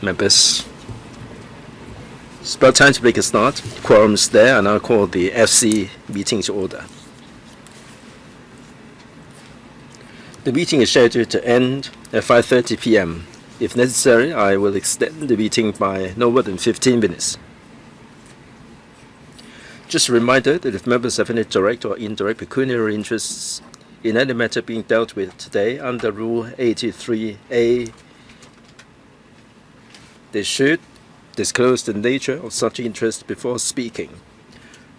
members. It's about time to make a start. Quorum's there, and I'll call the FC meeting to order. The meeting is scheduled to end at 5:30 p.m. If necessary, I will extend the meeting by no more than 15 minutes. Just a reminder that if members have any direct or indirect pecuniary interests in any matter being dealt with today under Rule 83A, they should disclose the nature of such interest before speaking.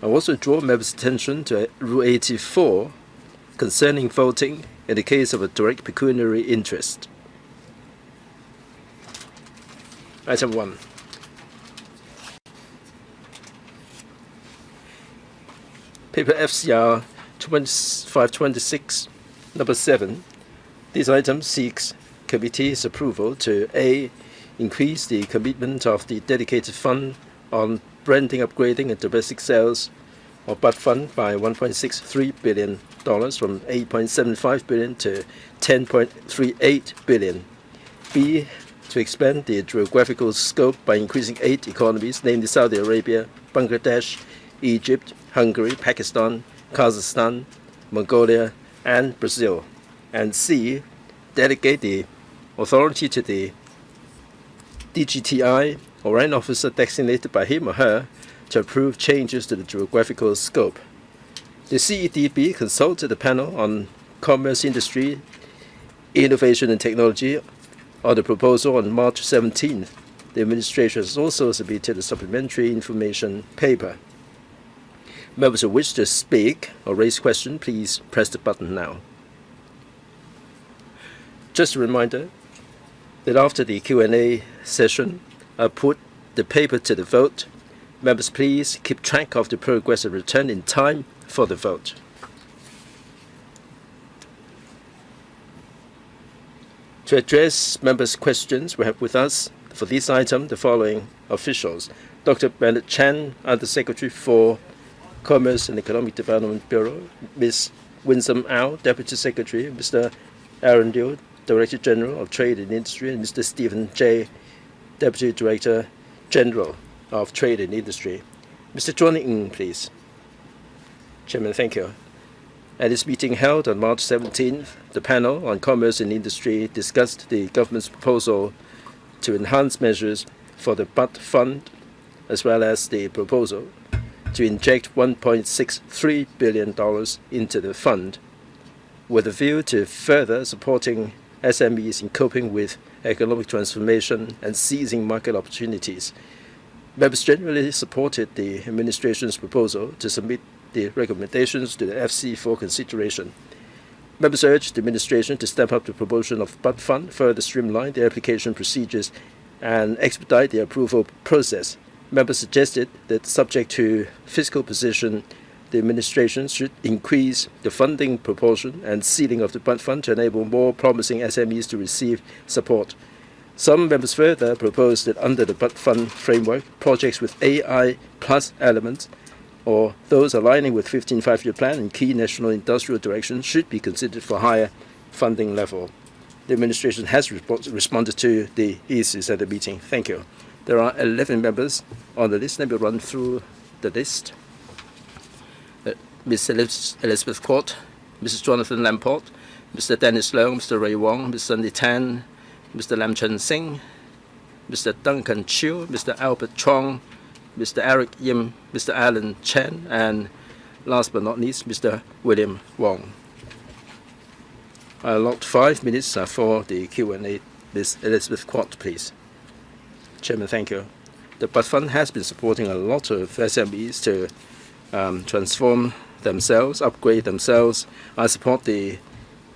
I also draw members' attention to Rule 84 concerning voting in the case of a direct pecuniary interest. Item 1. Paper FCR 2526, number 7. This item seeks committee's approval to A. Increase the commitment of the dedicated fund on branding, upgrading, and domestic sales, or BUD fund, by $1.63 billion from $8.75 billion to $10.38 billion. B. To expand the geographical scope by increasing 8 economies, namely Saudi Arabia, Bangladesh, Egypt, Hungary, Pakistan, Kazakhstan, Mongolia, and Brazil. And C. Delegate the authority to the DGTI or an officer designated by him or her to approve changes to the geographical scope. The CEDB consulted the panel on commerce, industry, innovation, and technology on the proposal on March 17th. The administration has also submitted a supplementary information paper. Members who wish to speak or raise questions, please press the button now. Just a reminder that after the Q&A session, I'll put the paper to the vote. Members, please keep track of the progress and return in time for the vote. To address members' questions, we have with us for this item the following officials: Dr. Bennett Chan, Undersecretary for Commerce and Economic Development Bureau; Ms. Winsome Au, Deputy Secretary; Mr. Aaron Liu, Director General of Trade and Industry; and Mr. Stephen J., Deputy Director General of Trade and Industry. Mr. Johnny Ng, please. Chairman, thank you. At its meeting held on March 17th, the panel on commerce and industry discussed the government's proposal to enhance measures for the BUD fund, as well as the proposal to inject $1.63 billion into the fund, with a view to further supporting SMEs in coping with economic transformation and seizing market opportunities. Members generally supported the administration's proposal to submit the recommendations to the FC for consideration. Members urged the administration to step up the promotion of BUD fund, further streamline the application procedures, and expedite the approval process. Members suggested that, subject to fiscal position, the administration should increase the funding proportion and ceiling of the BUD fund to enable more promising SMEs to receive support. Some members further proposed that under the BUD fund framework, projects with AI plus elements, or those aligning with 15th Five-Year Plan and key national industrial directions, should be considered for higher funding level. The administration has responded to the issues at the meeting. Thank you. There are 11 members on the list. Let me run through the list. Ms. Elizabeth Court, Mrs. Jonathan Lamport, Mr. Dennis Leung, Mr. Ray Wong, Ms. Sunny Tan, Mr. Lam Chen Sing, Mr. Duncan Chiu, Mr. Albert Chong, Mr. Eric Yim, Mr. Alan Chen, and last but not least, Mr. William Wong. I allot 5 minutes for the Q&A. Ms. Elizabeth Court, please. Chairman, thank you. The BUD fund has been supporting a lot of SMEs to transform themselves, upgrade themselves. I support the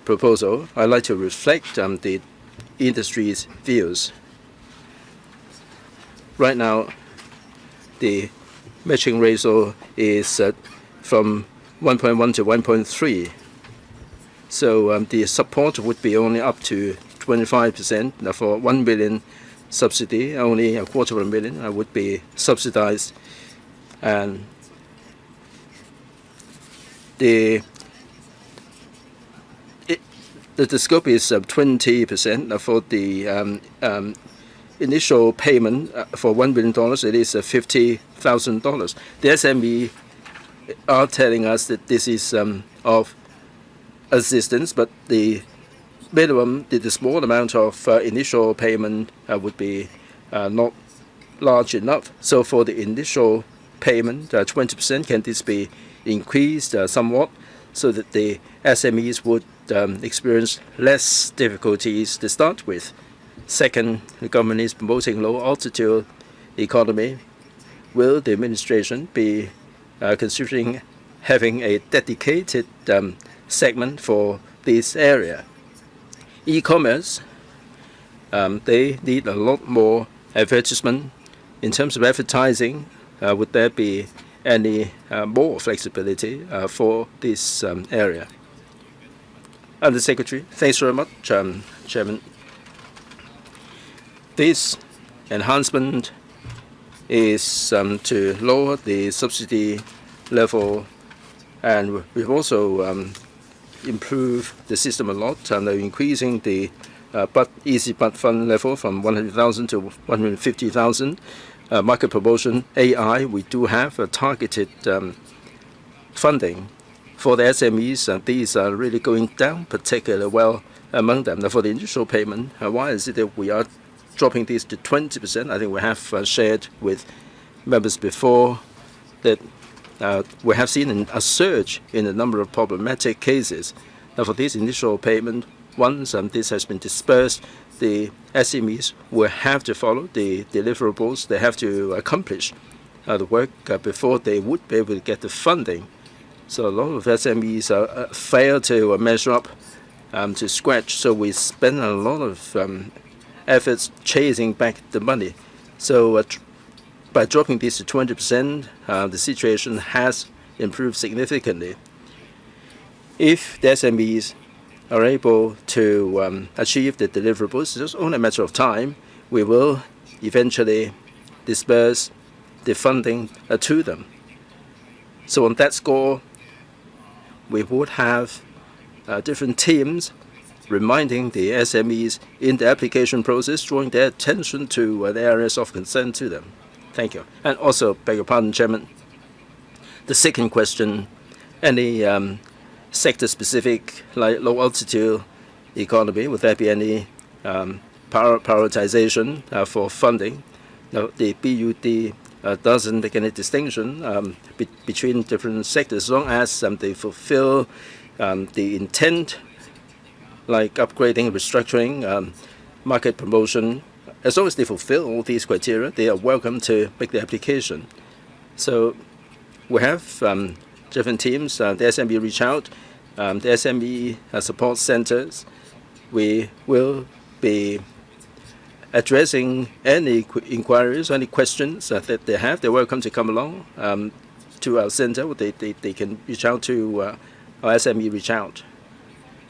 proposal. I'd like to reflect the industry's views. Right now, the matching ratio is from 1.1 to 1.3. So the support would be only up to 25%. Now for 1 million subsidy, only $250,000 would be subsidized. And the scope is 20% for the initial payment for $1 billion, it is $50,000. The SME are telling us that this is of assistance, but the minimum, the small amount of initial payment would be not large enough. So for the initial payment, 20%, can this be increased somewhat so that the SMEs would experience less difficulties to start with? Second, the government is promoting low-altitude economy. Will the administration be considering having a dedicated segment for this area? E-commerce, they need a lot more advertisement. In terms of advertising, would there be any more flexibility for this area? Under Secretary, thanks very much, Chairman. This enhancement is to lower the subsidy level, and we've also improved the system a lot, and increasing the easy but fund level from 100,000 to 150,000. Market promotion AI, we do have a targeted funding for the SMEs, and these are really going down particularly well among them. Now, for the initial payment, why is it that we are dropping these to 20%? I think we have shared with members before that we have seen a surge in the number of problematic cases. Now, for this initial payment, once this has been dispersed, the SMEs will have to follow the deliverables. They have to accomplish the work before they would be able to get the funding. So a lot of SMEs fail to measure up to scratch. So we spend a lot of efforts chasing back the money. So by dropping this to 20%, the situation has improved significantly. If the SMEs are able to achieve the deliverables, it's just only a matter of time. We will eventually disperse the funding to them. So on that score, we would have different teams reminding the SMEs in the application process, drawing their attention to the areas of concern to them. Thank you. And also, beg your pardon, Chairman, the second question, any sector-specific, like low-altitude economy, would there be any prioritization for funding? Now, the BUD doesn't make any distinction between different sectors as long as they fulfill the intent, like upgrading, restructuring, market promotion. As long as they fulfill all these criteria, they are welcome to make the application. So we have different teams. The SME reach out, the SME support centers. We will be addressing any inquiries, any questions that they have. They're welcome to come along to our center. They can reach out to our SME reach out.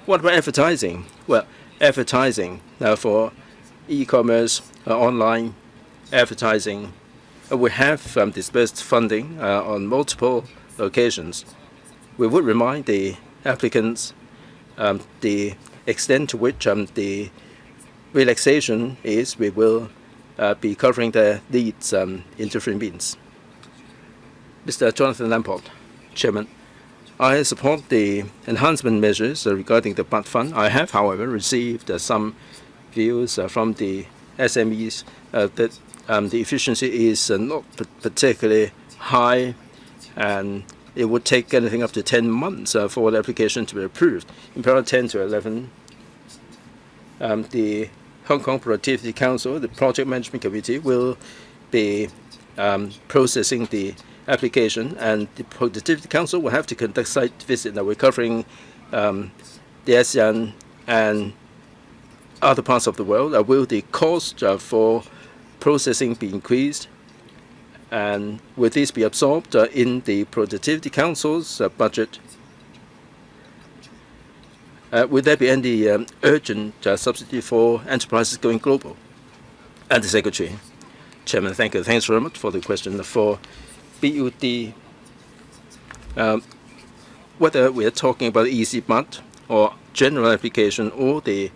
What about advertising? Well, advertising for e-commerce, online advertising, we have disbursed funding on multiple occasions. We would remind the applicants the extent to which the relaxation is. We will be covering their needs in different means. Mr. Jonathan Lamport, Chairman. I support the enhancement measures regarding the BUD fund. I have, however, received some views from the SMEs that the efficiency is not particularly high, and it would take anything up to 10 months for the application to be approved. In paragraph 10 to 11, the Hong Kong Productivity Council, the Project Management Committee, will be processing the application, and the Productivity Council will have to conduct site visit. Now we're covering the ASEAN and other parts of the world. Will the cost for processing be increased, and will this be absorbed in the Productivity Council's budget? Will there be any urgent subsidy for enterprises going global? And the Secretary. Chairman, thank you. Thanks very much for the question. For BUD, whether we are talking about easy BUD or general application or the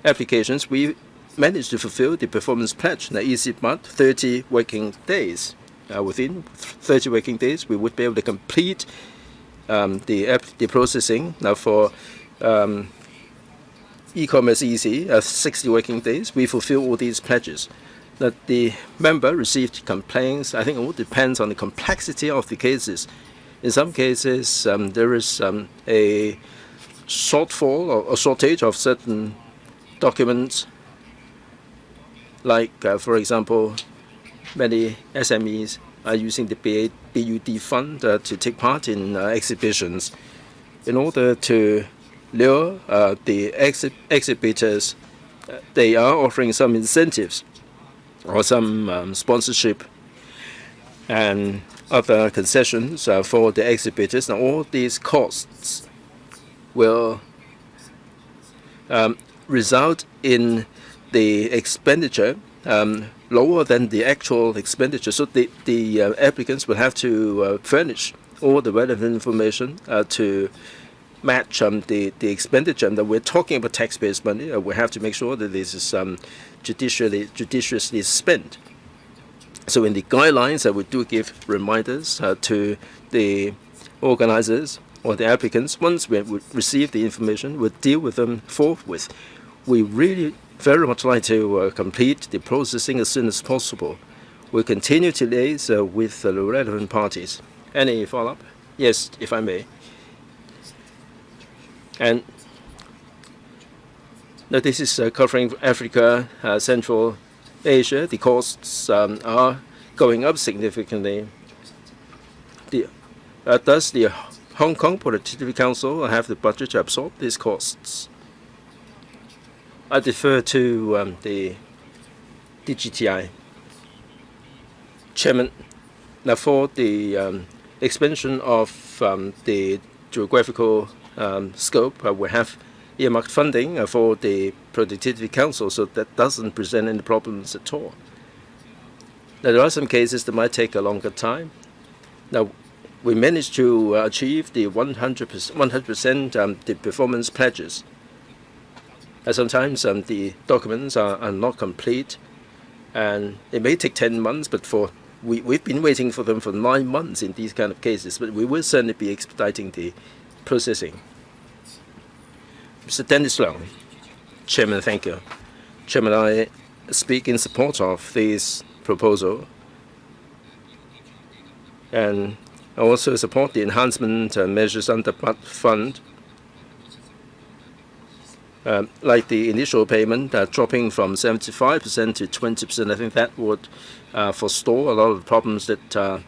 applications, we manage to fulfill the performance pledge in an easy month, 30 working days. Within 30 working days, we would be able to complete the processing. Now for e-commerce easy, 60 working days, we fulfill all these pledges. That the member received complaints, I think it all depends on the complexity of the cases. In some cases, there is a shortfall or a shortage of certain documents, like, for example, many SMEs are using the BUD fund to take part in exhibitions. In order to lure the exhibitors, they are offering some incentives or some sponsorship and other concessions for the exhibitors. Now, all these costs will result in the expenditure lower than the actual expenditure. So the applicants will have to furnish all the relevant information to match the expenditure. And that we're talking about taxpayers' money. We have to make sure that this is judiciously spent. So in the guidelines, we do give reminders to the organizers or the applicants. Once we receive the information, we'll deal with them forthwith. We really very much like to complete the processing as soon as possible. We'll continue to liaise with the relevant parties. Any follow-up? Yes, if I may. And now this is covering Africa, Central Asia. The costs are going up significantly. Does the Hong Kong Productivity Council have the budget to absorb these costs? I defer to the DGTI. Chairman, now for the expansion of the geographical scope, we have earmarked funding for the Productivity Council, so that doesn't present any problems at all. Now, there are some cases that might take a longer time. Now, we managed to achieve the 100% the performance pledges. Sometimes the documents are not complete, and it may take 10 months, but we've been waiting for them for 9 months in these kind of cases, but we will certainly be expediting the processing. Mr. Dennis Leung. Chairman, thank you. Chairman, I speak in support of this proposal, and I also support the enhancement measures under the fund. Like the initial payment dropping from 75% to 20%, I think that would forestall a lot of the problems that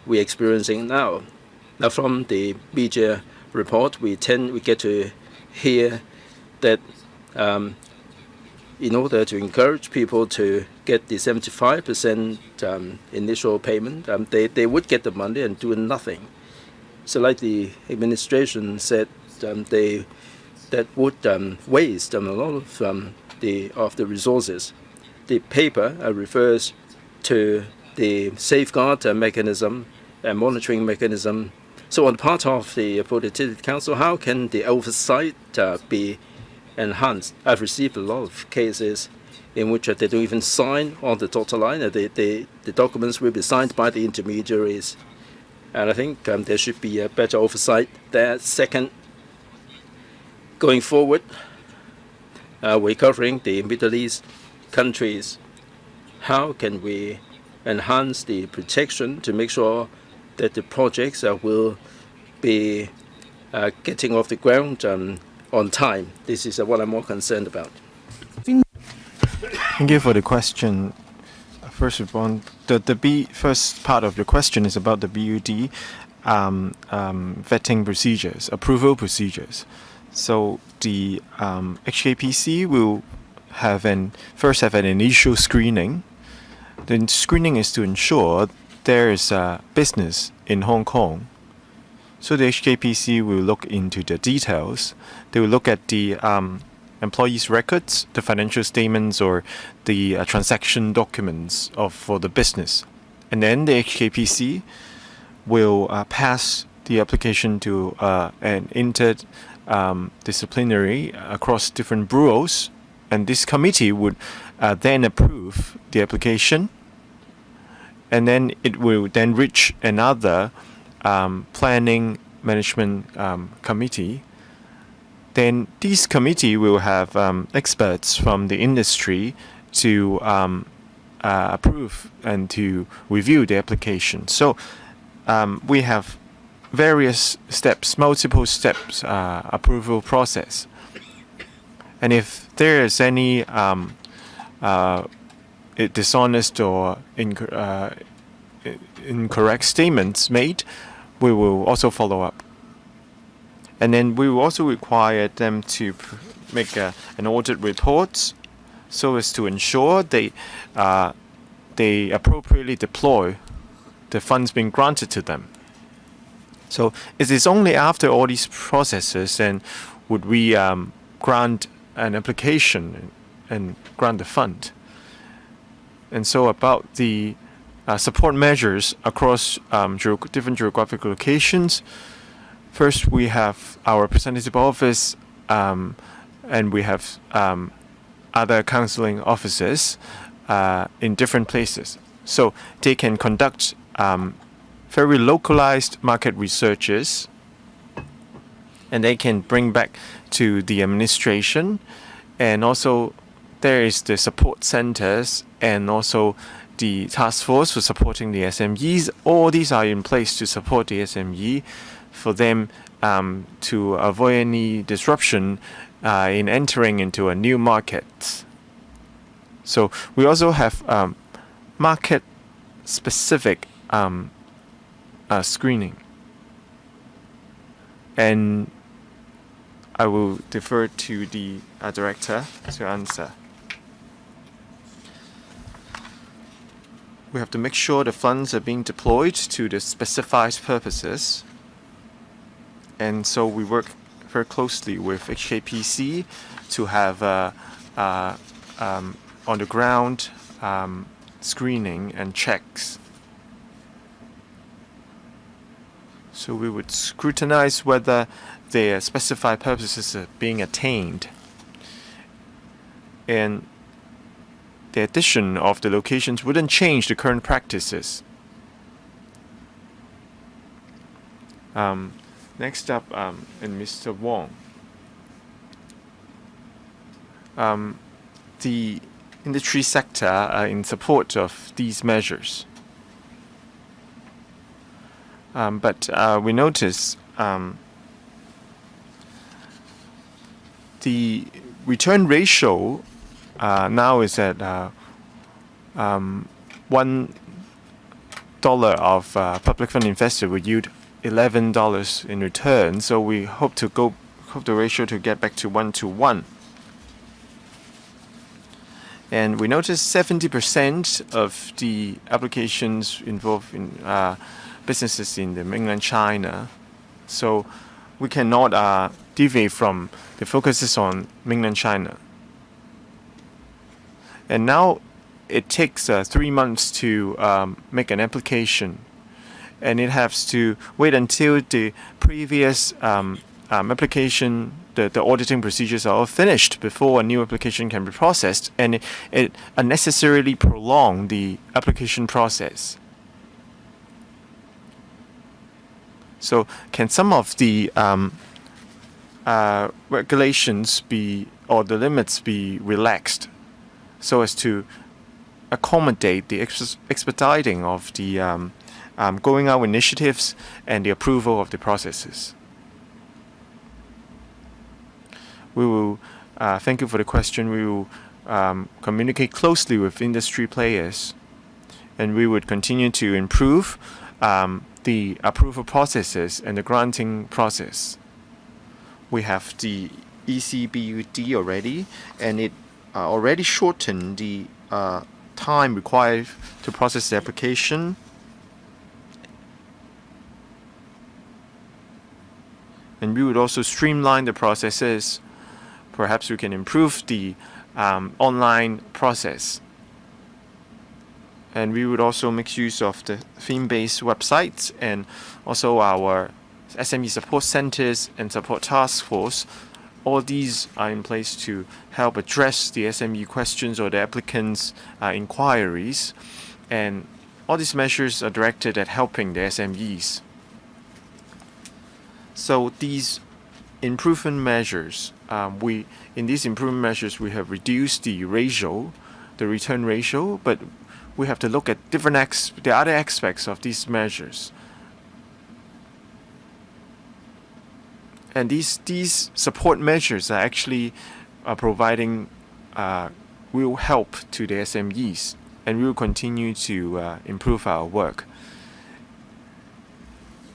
we're experiencing now. Now, from the media report, we get to hear that in order to encourage people to get the 75% initial payment, they would get the money and do nothing. So, like the administration said, that would waste a lot of the resources. The paper refers to the safeguard mechanism and monitoring mechanism. So on the part of the Productivity Council, how can the oversight be enhanced? I've received a lot of cases in which they don't even sign on the dotted line. The documents will be signed by the intermediaries. And I think there should be a better oversight there. Second, going forward, we're covering the Middle East countries. How can we enhance the protection to make sure that the projects will be getting off the ground on time? This is what I'm more concerned about. Thank you for the question. First of all, the first part of the question is about the BUD vetting procedures, approval procedures. So the HKPC will first have an initial screening. The screening is to ensure there is a business in Hong Kong. So the HKPC will look into the details. They will look at the employees' records, the financial statements, or the transaction documents for the business. And then the HKPC will pass the application to an interdisciplinary across different bureaus, and this committee would then approve the application, and then it will then reach another planning management committee. Then this committee will have experts from the industry to approve and to review the application. So we have various steps, multiple steps approval process. And if there is any dishonest or incorrect statements made, we will also follow up. And then we will also require them to make an audit report so as to ensure they appropriately deploy the funds being granted to them. So it is only after all these processes then would we grant an application and grant the fund. And so about the support measures across different geographical locations. First, we have our representative office, and we have other counseling offices in different places. So they can conduct very localized market researches, and they can bring back to the administration. And also there is the support centers and also the task force for supporting the SMEs. All these are in place to support the SME for them to avoid any disruption in entering into a new market. So we also have market-specific screening. And I will defer to the director to answer. We have to make sure the funds are being deployed to the specified purposes. And so we work very closely with HKPC to have on-the-ground screening and checks. So we would scrutinize whether their specified purposes are being attained. And the addition of the locations wouldn't change the current practices. Next up, and Mr. Wong. The industry sector are in support of these measures. But we notice the return ratio now is at $1 of public fund invested would yield $11 in return. So we hope the ratio to get back to 1:1. And we notice 70% of the applications involve in businesses in the mainland China. So we cannot deviate from the focuses on mainland China. And now it takes 3 months to make an application, and it has to wait until the previous application, the auditing procedures are all finished before a new application can be processed, and it unnecessarily prolongs the application process. So can some of the regulations or the limits be relaxed so as to accommodate the expediting of the going out initiatives and the approval of the processes? We will, thank you for the question. We will communicate closely with industry players, and we would continue to improve the approval processes and the granting process. We have the ECBUD already, and it already shortened the time required to process the application. And we would also streamline the processes. Perhaps we can improve the online process. And we would also make use of the theme-based websites and also our SME support centers and support task force all these are in place to help address the SME questions or the applicants' inquiries, and all these measures are directed at helping the SMEs. So these improvement measures, in these improvement measures we have reduced the ratio, the return ratio, but we have to look at the other aspects of these measures. And these support measures are actually providing real help to the SMEs, and we will continue to improve our work.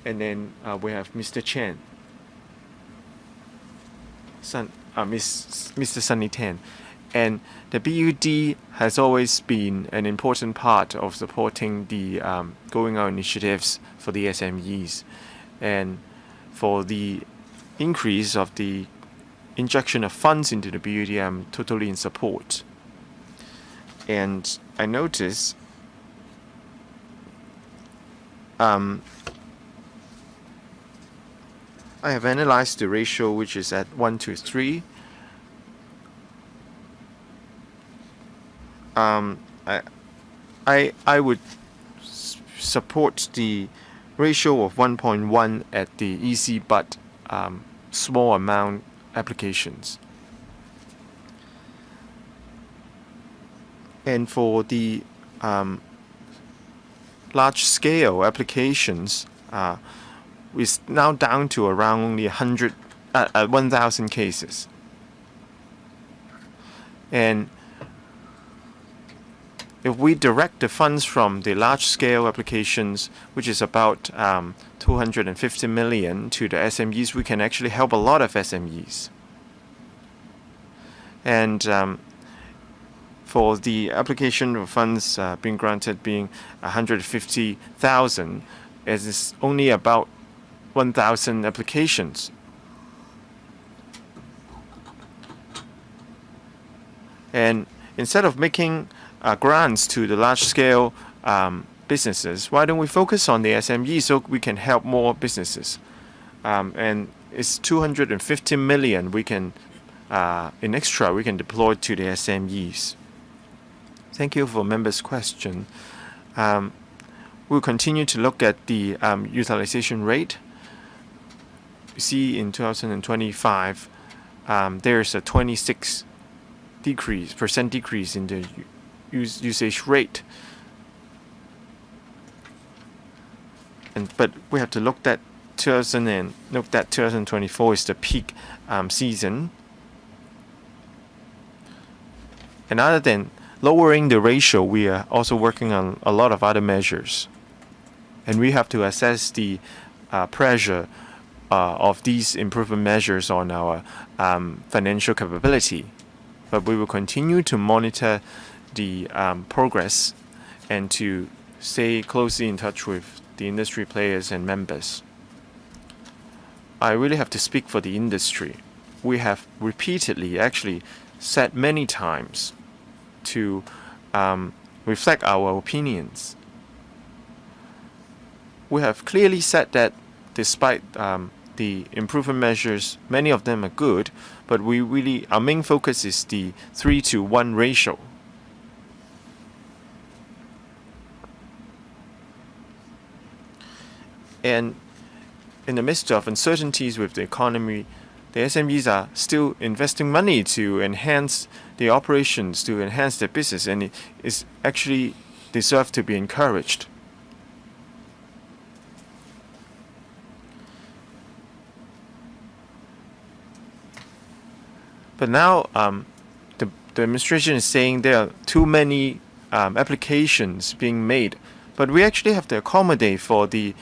And then we have Mr. Chen, Mr. Sunny Tan. And the BUD has always been an important part of supporting the going out initiatives for the SMEs. And for the increase of the injection of funds into the BUD, I'm totally in support. And I notice I have analyzed the ratio, which is at 1 to 3. I would support the ratio of 1.1 at the easy but small amount applications. And for the large scale applications, is now down to around only 1,000 cases. And if we direct the funds from the large-scale applications, which is about 250 million, to the SMEs, we can actually help a lot of SMEs. And for the application of funds being granted being 150,000, it is only about 1,000 applications. And instead of making grants to the large-scale businesses, why don't we focus on the SME so we can help more businesses? And it's 250 million we can, in extra, we can deploy to the SMEs. Thank you for members' question. We'll continue to look at the utilization rate. You see, in 2025, there's a 26% decrease in the usage rate. But we have to look that 2024 is the peak season. And other than lowering the ratio, we are also working on a lot of other measures. And we have to assess the pressure of these improvement measures on our financial capability. But we will continue to monitor the progress and to stay closely in touch with the industry players and members. I really have to speak for the industry. We have repeatedly, actually said many times, to reflect our opinions. We have clearly said that despite the improvement measures, many of them are good, but our main focus is the 3-to-1 ratio. And in the midst of uncertainties with the economy, the SMEs are still investing money to enhance the operations, to enhance their business, and it is actually deserve to be encouraged. But now the administration is saying there are too many applications being made, but we actually have to accommodate for the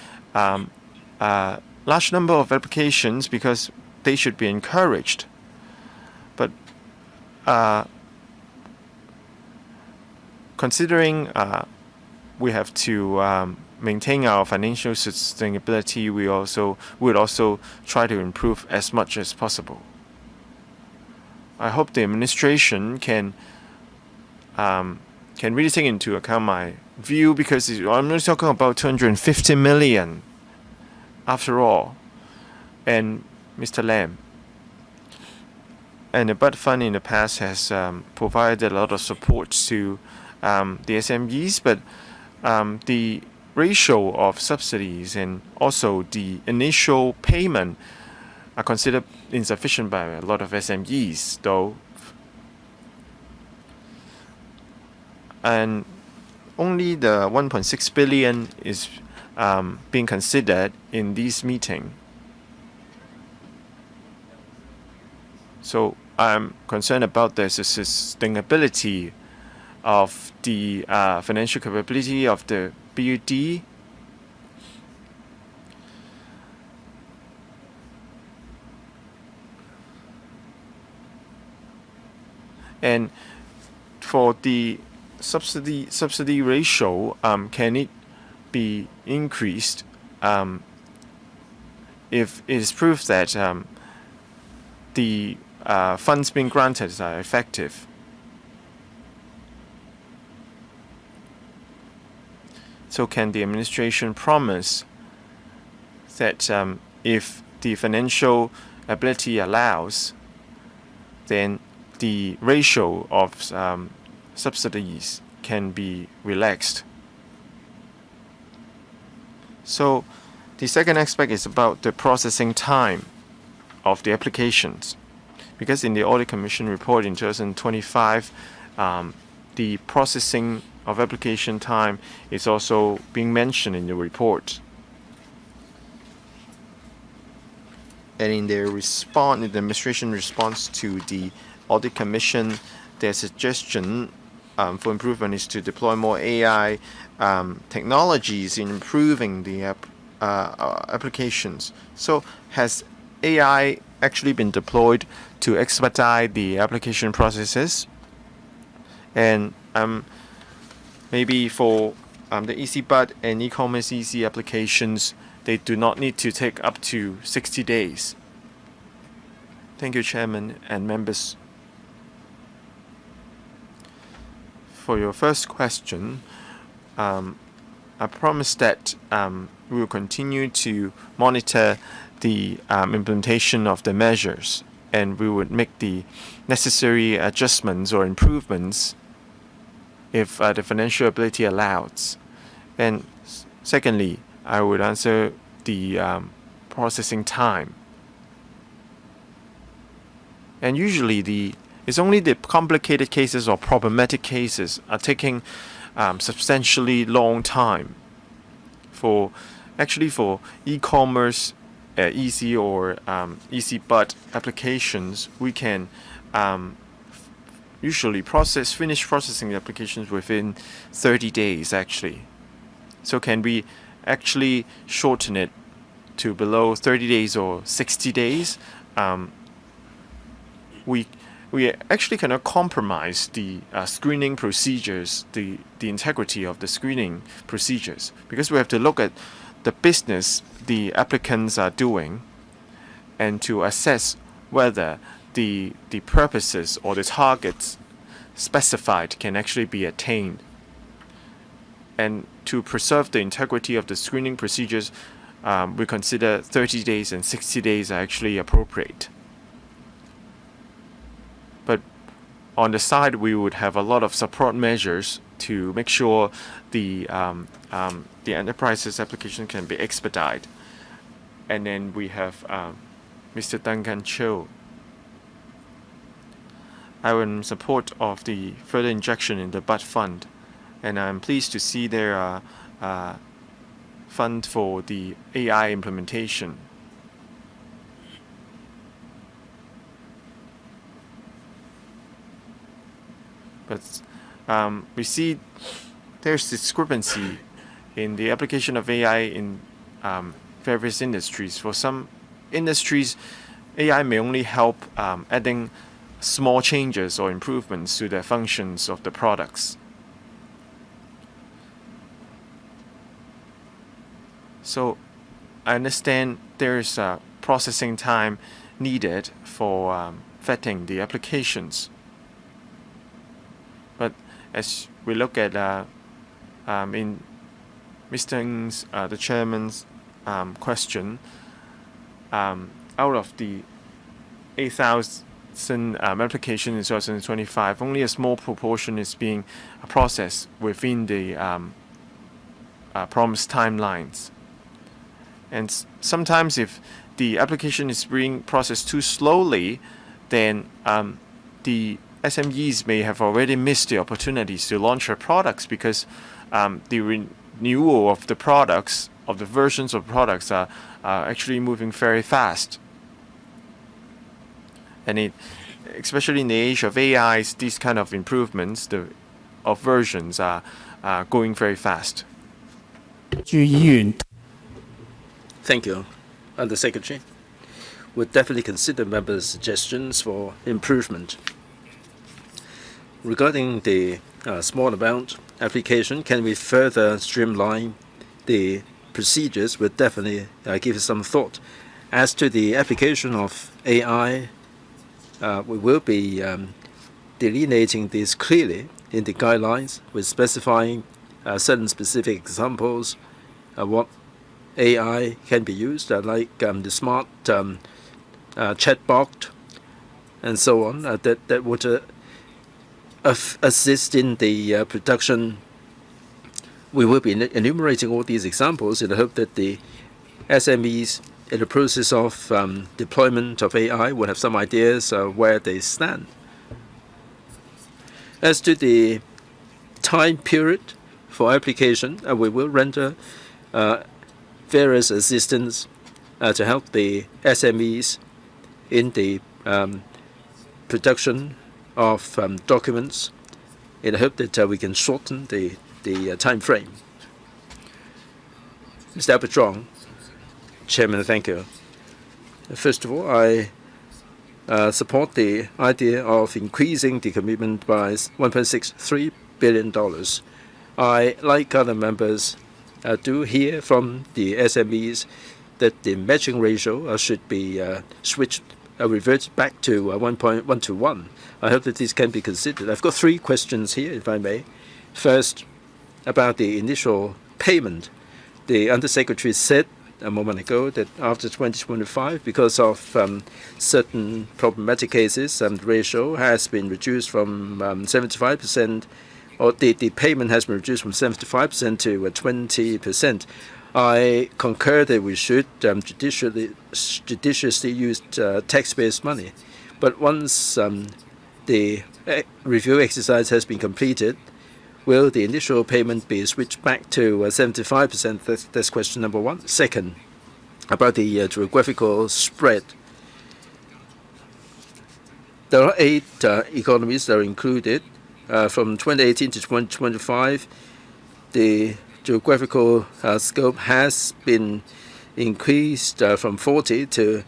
large number of applications because they should be encouraged. But considering we have to maintain our financial sustainability, we would also try to improve as much as possible. I hope the administration can really take into account my view, because I'm only talking about 250 million after all. And Mr. Lam, And the Bud Fund in the past has provided a lot of support to the SMEs, but the ratio of subsidies and also the initial payment are considered insufficient by a lot of SMEs, though. And only the 1.6 billion is being considered in this meeting. So I'm concerned about the sustainability of the financial capability of the BUD. And for the subsidy ratio, can it be increased if it is proved that the funds being granted are effective? So can the administration promise that if the financial ability allows, then the ratio of subsidies can be relaxed? So the second aspect is about the processing time of the applications, because in the Audit Commission report in 2025, the processing of application time is also being mentioned in the report. And in their response, in the administration response to the Audit Commission, their suggestion for improvement is to deploy more AI technologies in improving the applications. So has AI actually been deployed to expedite the application processes? And maybe for the EasyBud and e-commerce easy applications, they do not need to take up to 60 days. Thank you, Chairman and members. For your first question, I promise that we will continue to monitor the implementation of the measures, and we would make the necessary adjustments or improvements if the financial ability allows. And secondly, I would answer the processing time. And usually it's only the complicated cases or problematic cases are taking substantially long time. For e-commerce, easy or EasyBud applications, we can usually finish processing the applications within 30 days actually. So can we actually shorten it to below 30 days or 60 days? We actually cannot compromise the screening procedures, the integrity of the screening procedures, because we have to look at the business the applicants are doing and to assess whether the purposes or the targets specified can actually be attained. And to preserve the integrity of the screening procedures, we consider 30 days and 60 days are actually appropriate. But on the side, we would have a lot of support measures to make sure the enterprise's application can be expedited. And then we have Mr. Duncan Cho. I am in support of the further injection in the Bud Fund, and I'm pleased to see there are fund for the AI implementation. But we see there's discrepancy in the application of AI in various industries. For some industries, AI may only help adding small changes or improvements to the functions of the products. So I understand there is a processing time needed for vetting the applications. But as we look at in Mr. Ng's, the chairman's question, out of the application in 2025, only a small proportion is being processed within the promised timelines. And sometimes if the application is being processed too slowly, then the SMEs may have already missed the opportunities to launch their products because the renewal of the products, of the versions of products are actually moving very fast. And especially in the age of AIs, these kind of improvements of versions are going very fast. Thank you, Undersecretary. We'll definitely consider members' suggestions for improvement. Regarding the small amount application, can we further streamline the procedures? We'll definitely give it some thought. As to the application of AI, we will be delineating this clearly in the guidelines with specifying certain specific examples of what AI can be used, like the smart chatbot and so on, that would assist in the production. We will be enumerating all these examples in the hope that the SMEs in the process of deployment of AI will have some ideas where they stand. As to the time period for application, we will render various assistance to help the SMEs in the production of documents in the hope that we can shorten the time frame. Mr. Albert Zhuang. Chairman, thank you. First of all, I support the idea of increasing the commitment by $1.63 billion. I, like other members, do hear from the SMEs that the matching ratio should be reverted back to 1.1 to 1. I hope that this can be considered. I've got 3 questions here, if I may. First, about the initial payment. The Undersecretary said a moment ago that after 2025, because of certain problematic cases, the ratio has been reduced from 75%, or the payment has been reduced from 75% to 20%. I concur that we should judiciously use taxpayers' money. But once the review exercise has been completed, will the initial payment be switched back to 75%? That's question number 1. Second, about the geographical spread. There are 8 economies that are included. From 2018 to 2025, the geographical scope has been increased from 40 to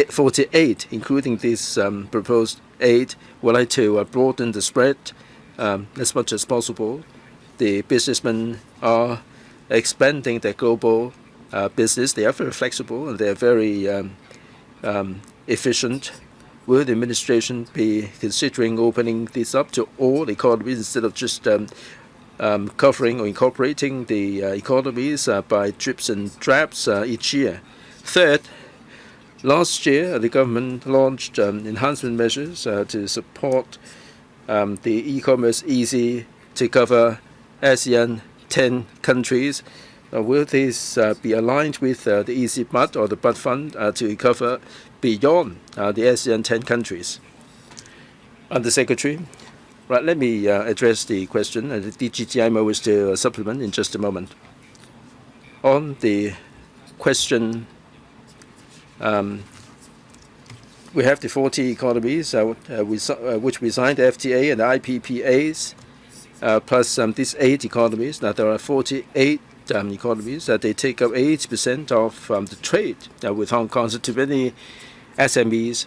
48, including this proposed 8. Would like to broaden the spread as much as possible. The businessmen are expanding their global business. They are very flexible and they are very efficient. Will the administration be considering opening this up to all economies instead of just covering or incorporating the economies by drips and drabs each year? Third, last year the government launched enhancement measures to support the e-commerce easy to cover ASEAN 10 countries. Will this be aligned with the Easy Bud or the Bud Fund to cover beyond the ASEAN 10 countries? Undersecretary. Right, let me address the question. The DGTIMO is to supplement in just a moment. On the question, we have the 40 economies which we signed the FTA and the IPPAs, plus these 8 economies. Now there are 48 economies that they take up 80% of the trade with Hong Kong. So to many SMEs,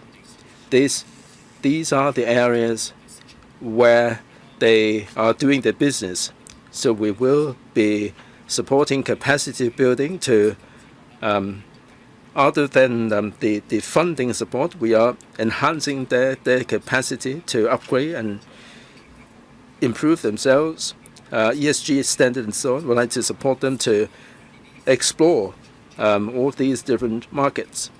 these are the areas where they are doing their business. So we will be supporting capacity building to, other than the funding support, we are enhancing their capacity to upgrade and improve themselves, ESG standard and so on. We'd like to support them to explore all these different markets.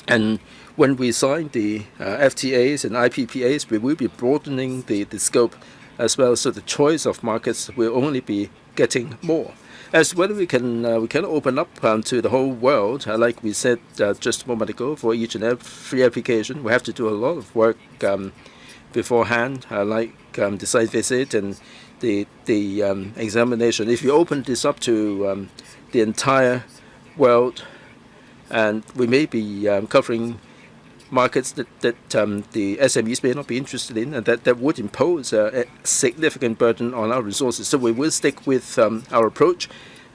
And when we sign the FTAs and IPPAs, we will be broadening the scope as well. So the choice of markets will only be getting more. As whether we can open up to the whole world, like we said just a moment ago, for each and every application, we have to do a lot of work beforehand, like the site visit and the examination. If you open this up to the entire world, and we may be covering markets that the SMEs may not be interested in, and that would impose a significant burden on our resources. So we will stick with our approach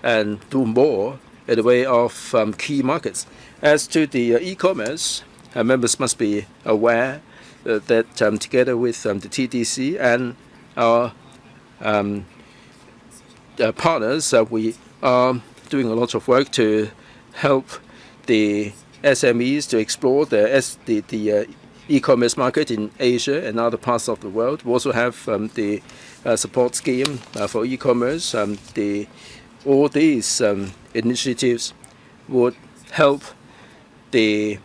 and do more in the way of key markets. As to the e-commerce, members must be aware that together with the TDC and our partners, we are doing a lot of work to help the SMEs to explore the e-commerce market in Asia and other parts of the world. We also have the support scheme for e-commerce. All these initiatives would help the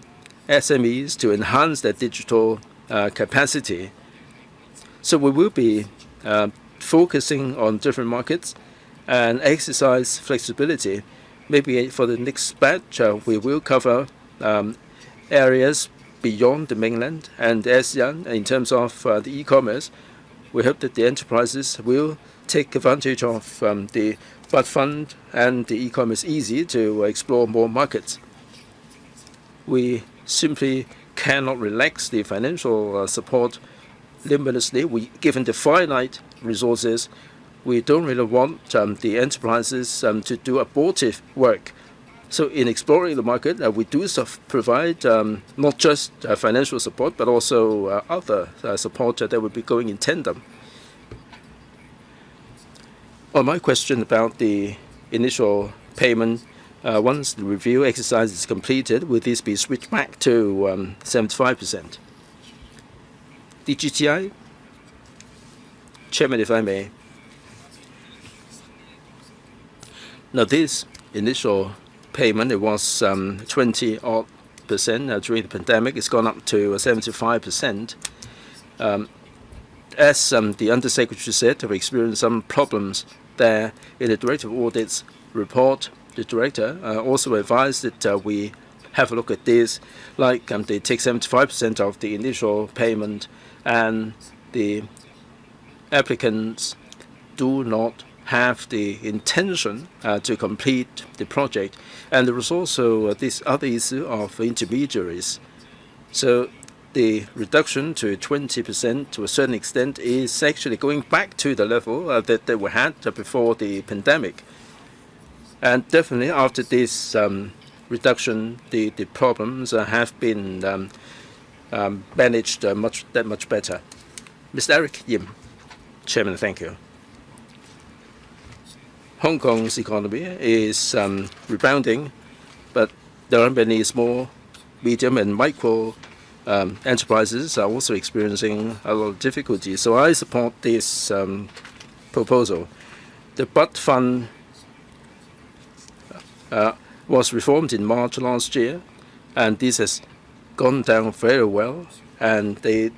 SMEs to enhance their digital capacity. So we will be focusing on different markets and exercise flexibility. Maybe for the next batch, we will cover areas beyond the mainland and ASEAN in terms of the e-commerce. We hope that the enterprises will take advantage of the Bud Fund and the e-commerce easy to explore more markets. We simply cannot relax the financial support limitlessly. Given the finite resources, we don't really want the enterprises to do abortive work. So in exploring the market, we do provide not just financial support, but also other support that would be going in tandem. On my question about the initial payment, once the review exercise is completed, will this be switched back to 75%? The GTI? Chairman, if I may. Now, this initial payment, it was 20-odd% during the pandemic. It's gone up to 75%. As the Undersecretary said, we experienced some problems there in the Director of Audit's report. The Director also advised that we have a look at this, like they take 75% of the initial payment and the applicants do not have the intention to complete the project. And there was also this other issue of intermediaries. So the reduction to 20% to a certain extent is actually going back to the level that we had before the pandemic. And definitely after this reduction, the problems have been managed much better. Mr. Eric Yim, Chairman, thank you. Hong Kong's economy is rebounding, but there are many small, medium, and micro enterprises are also experiencing a lot of difficulty. So I support this proposal. The Bud Fund was reformed in March last year, and this has gone down very well. And they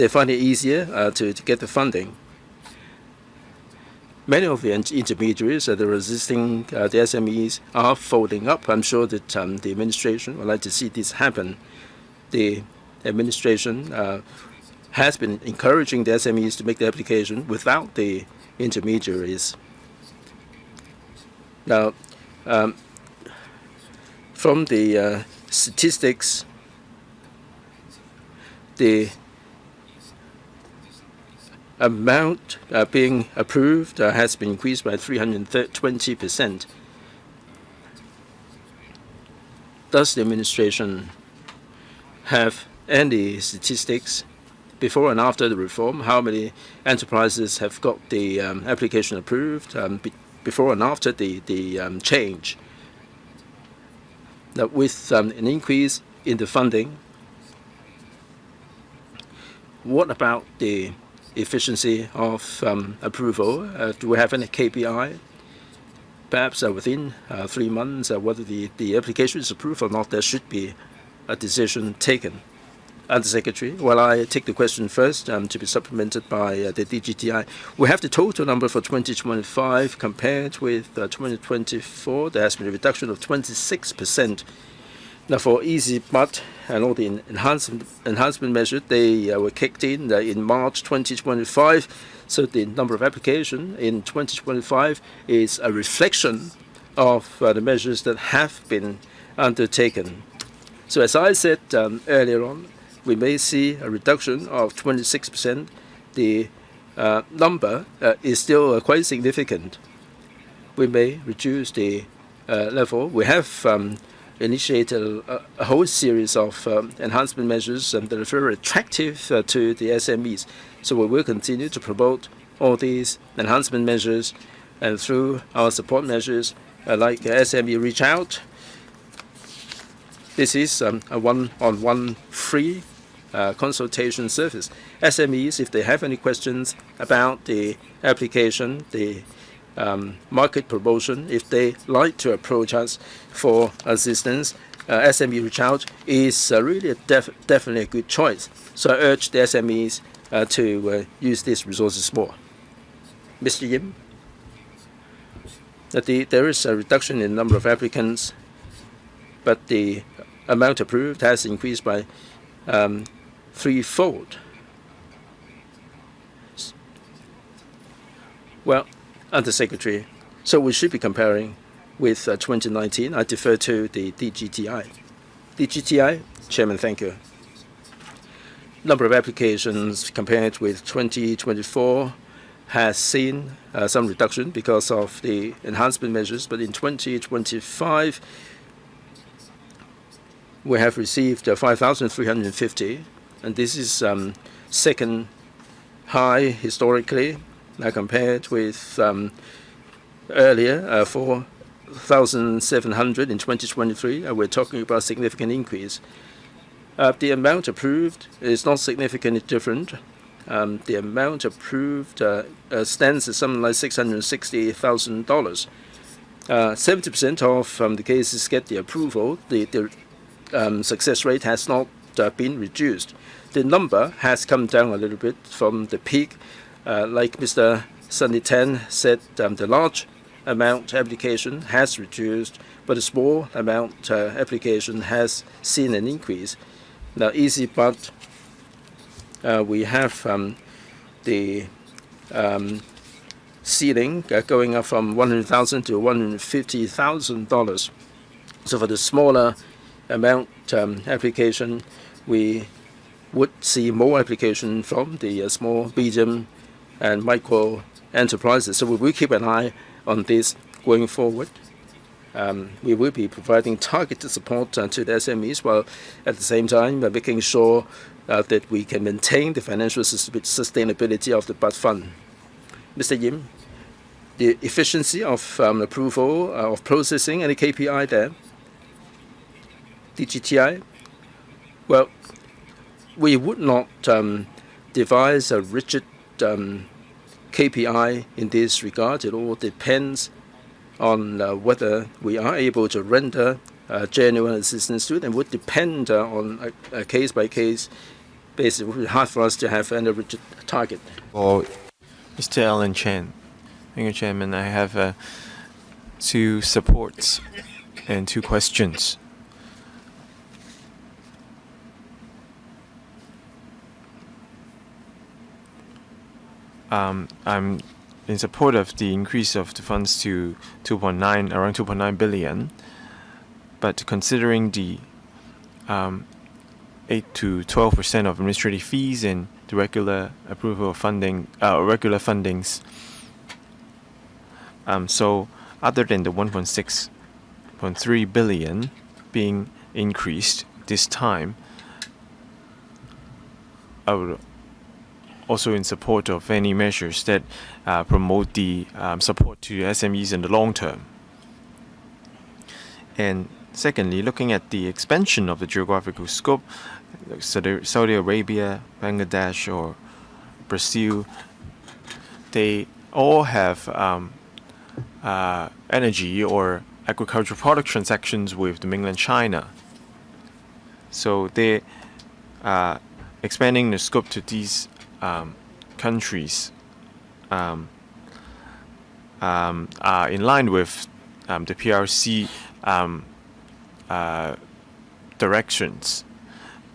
find it easier to get the funding. Many of the intermediaries that are resisting the SMEs are folding up. I'm sure that the administration would like to see this happen. The administration has been encouraging the SMEs to make the application without the intermediaries. Now, from the statistics, the amount being approved has been increased by 320%. Does the administration have any statistics before and after the reform? How many enterprises have got the application approved before and after the change? Now, with an increase in the funding, what about the efficiency of approval? Do we have any KPI? Perhaps within 3 months, whether the application is approved or not, there should be decision taken. Undersecretary, while I take the question first to be supplemented by the DGTI, we have the total number for 2025 compared with 2024. There has been a reduction of 26%. Now, for easy but and all the enhancement measures, they were kicked in March 2025. So the number of applications in 2025 is a reflection of the measures that have been undertaken. So as I said earlier on, we may see a reduction of 26%. The number is still quite significant. We may reduce the level. We have initiated a whole series of enhancement measures that are very attractive to the SMEs. So we will continue to promote all these enhancement measures, and through our support measures like SME Reach Out. This is a one-on-one free consultation service. SMEs, if they have any questions about the application, the market promotion, if they like to approach us for assistance, SME Reach Out is really definitely a good choice. So I urge the SMEs to use these resources more. Mr. Yim, there is a reduction in the number of applicants, but the amount approved has increased by threefold. Well, Undersecretary, so we should be comparing with 2019. I defer to the DGTI. DGTI, Chairman, thank you. Number of applications compared with 2024 has seen some reduction because of the enhancement measures, but in 2025, we have received 5,350, and this is second high historically compared with earlier 4,700 in 2023. We're talking about a significant increase. The amount approved is not significantly different. The amount approved stands at something like $660,000. 70% of the cases get the approval. The success rate has not been reduced. The number has come down a little bit from the peak. Like Mr. Sunny Tan said, the large amount application has reduced, but the small amount application has seen an increase. Now, easy but we have the ceiling going up from $100,000 to $150,000. So for the smaller amount application, we would see more application from the small, medium, and micro enterprises. So we will keep an eye on this going forward. We will be providing targeted support to the SMEs, while at the same time making sure that we can maintain the financial sustainability of the BUD fund. Mr. Yim, the efficiency of approval of processing, any KPI there? DGTI? Well, we would not devise a rigid KPI in this regard. It all depends on whether we are able to render genuine assistance to it, and would depend on a case-by-case basis. It would be hard for us to have any rigid target. Or Mr. Alan Chen. Thank you, Chairman. I have two supports and two questions. I'm in support of the increase of the funds to around 2.9 billion, but considering the 8 to 12% of administrative fees and the regular approval of funding, regular fundings. So other than the 1.6.3 billion being increased this time, I would also in support of any measures that promote the support to SMEs in the long term. And secondly, looking at the expansion of the geographical scope, Saudi Arabia, Bangladesh, or Brazil, they all have energy or agricultural product transactions with the mainland China. So they are expanding the scope to these countries are in line with the PRC directions.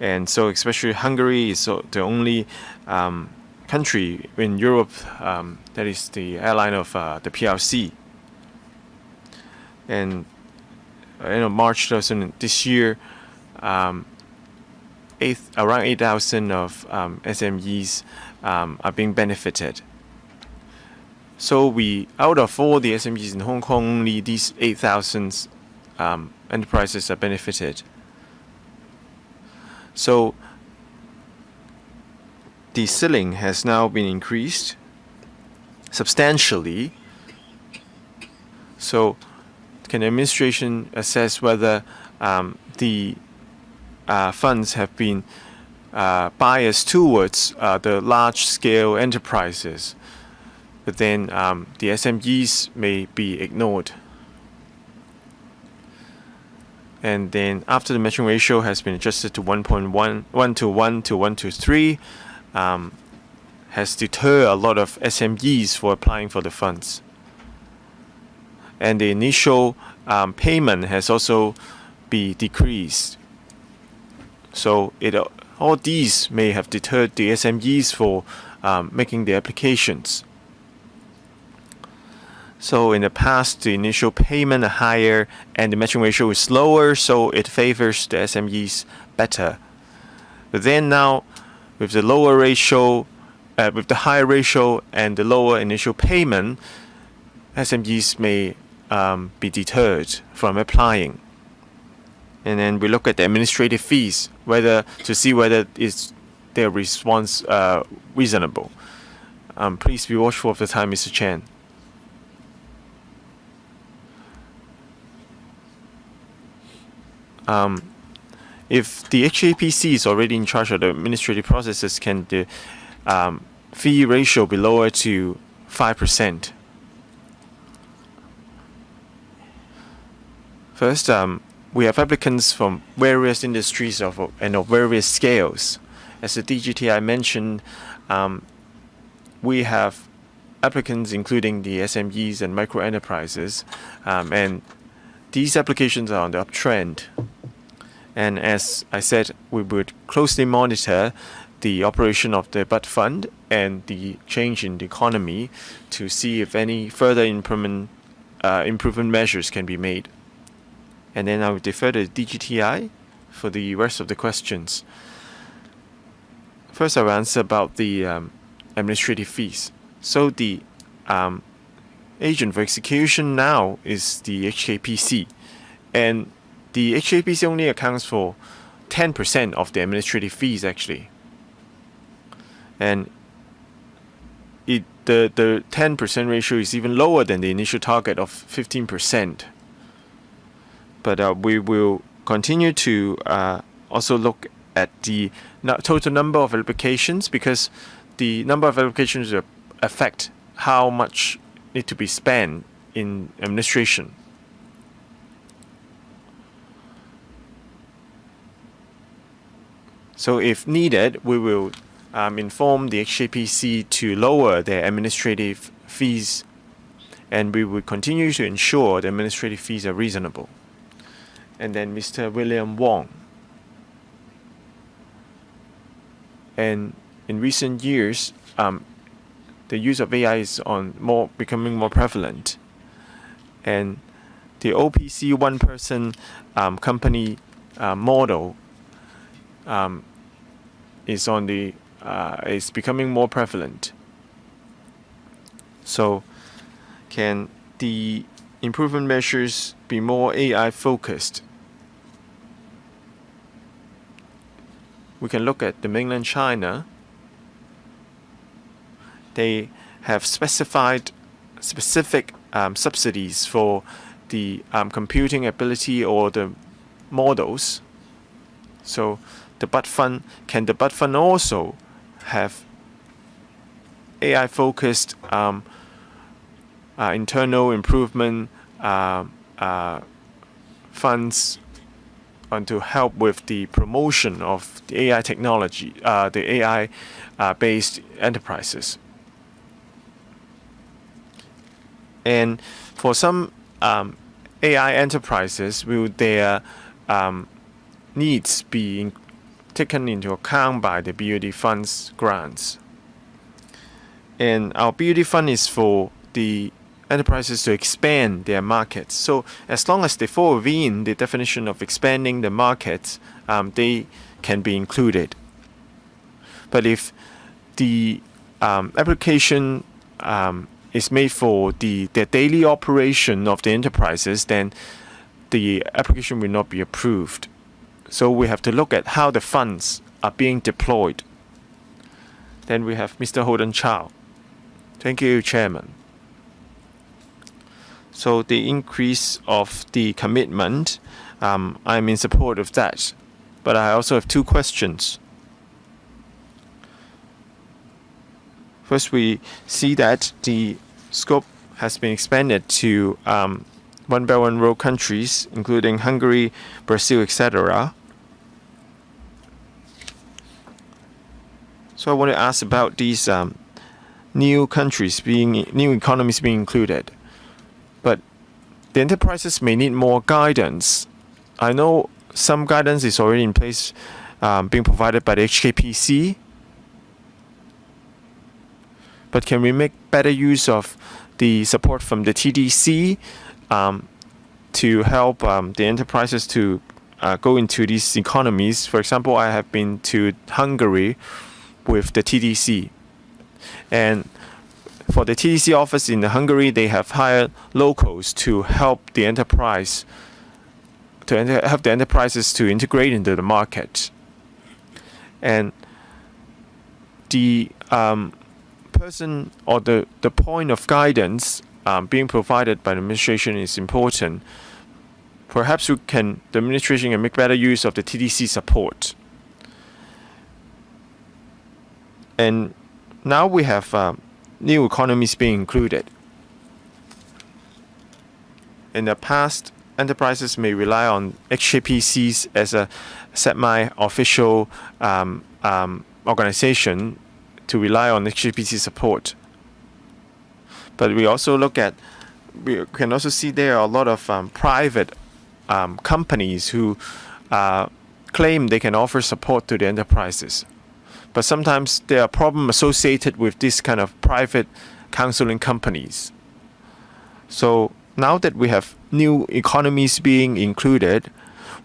And so especially Hungary is the only country in Europe that is the airline of the PRC. And March 2000 this year, around 8,000 of SMEs are being benefited. So out of all the SMEs in Hong Kong, only these 8,000 enterprises are benefited. So the ceiling has now been increased substantially. So can the administration assess whether the funds have been biased towards the large-scale enterprises, but then the SMEs may be ignored? And then after the matching ratio has been adjusted to 1.1 to 1 to 1 to 3, has deterred a lot of SMEs for applying for the funds. And the initial payment has also been decreased. So all these may have deterred the SMEs for making the applications. So in the past, the initial payment are higher and the matching ratio is lower, so it favors the SMEs better. But then now, with the lower ratio, with the higher ratio and the lower initial payment, SMEs may be deterred from applying. And then we look at the administrative fees, to see whether is their response reasonable. Please be watchful of the time, Mr. Chan. If the HAPC is already in charge of the administrative processes, can the fee ratio be lowered to 5%? First, we have applicants from various industries and of various scales. As the DGTI mentioned, we have applicants including the SMEs and micro enterprises, and these applications are on the uptrend. And as I said, we would closely monitor the operation of the BUD fund and the change in the economy to see if any further improvement measures can be made. And then I will defer to DGTI for the rest of the questions. First, I will answer about the administrative fees. So the agent for execution now is the HKPC, and the HKPC only accounts for 10% of the administrative fees actually, and the 10% ratio is even lower than the initial target of 15%. But we will continue to also look at the total number of applications, because the number of applications will affect how much need to be spent in administration. So if needed, we will inform the HKPC to lower their administrative fees, and we will continue to ensure the administrative fees are reasonable. And then Mr. William Wong. And in recent years, the use of AI is becoming more prevalent, and the OPC one-person company model is becoming more prevalent. So, can the improvement measures be more AI focused? We can look at the mainland China. They have specified specific subsidies for the computing ability or the models. So the BUD fund, can the BUD fund also have AI focused internal improvement funds and to help with the promotion of the AI technology, the AI based enterprises. And for some AI enterprises, will their needs be taken into account by the BOD funds grants? And our BOD fund is for the enterprises to expand their markets. So as long as they fall within the definition of expanding the markets, they can be included. But if the application is made for the daily operation of the enterprises, then the application will not be approved. So we have to look at how the funds are being deployed. Then we have Mr. Holden Chow. Thank you, Chairman. So the increase of the commitment, I'm in support of that. But I also have two questions. First, we see that the scope has been expanded to One Belt One Road countries, including Hungary, Brazil, etc. So I want to ask about these new economies being included. But the enterprises may need more guidance. I know some guidance is already in place, being provided by the HKPC. But can we make better use of the support from the TDC to help the enterprises to go into these economies? For example, I have been to Hungary with the TDC. And for the TDC office in Hungary, they have hired locals to help the enterprises to integrate into the market. And the person or the point of guidance being provided by the administration is important. Perhaps the administration can make better use of the TDC support. And now we have new economies being included. In the past, enterprises may rely on HKPCs as a semi-official organization to rely on HKPC support. But we can also see there are a lot of private companies who claim they can offer support to the enterprises. But sometimes there are problems associated with this kind of private counseling companies. So now that we have new economies being included,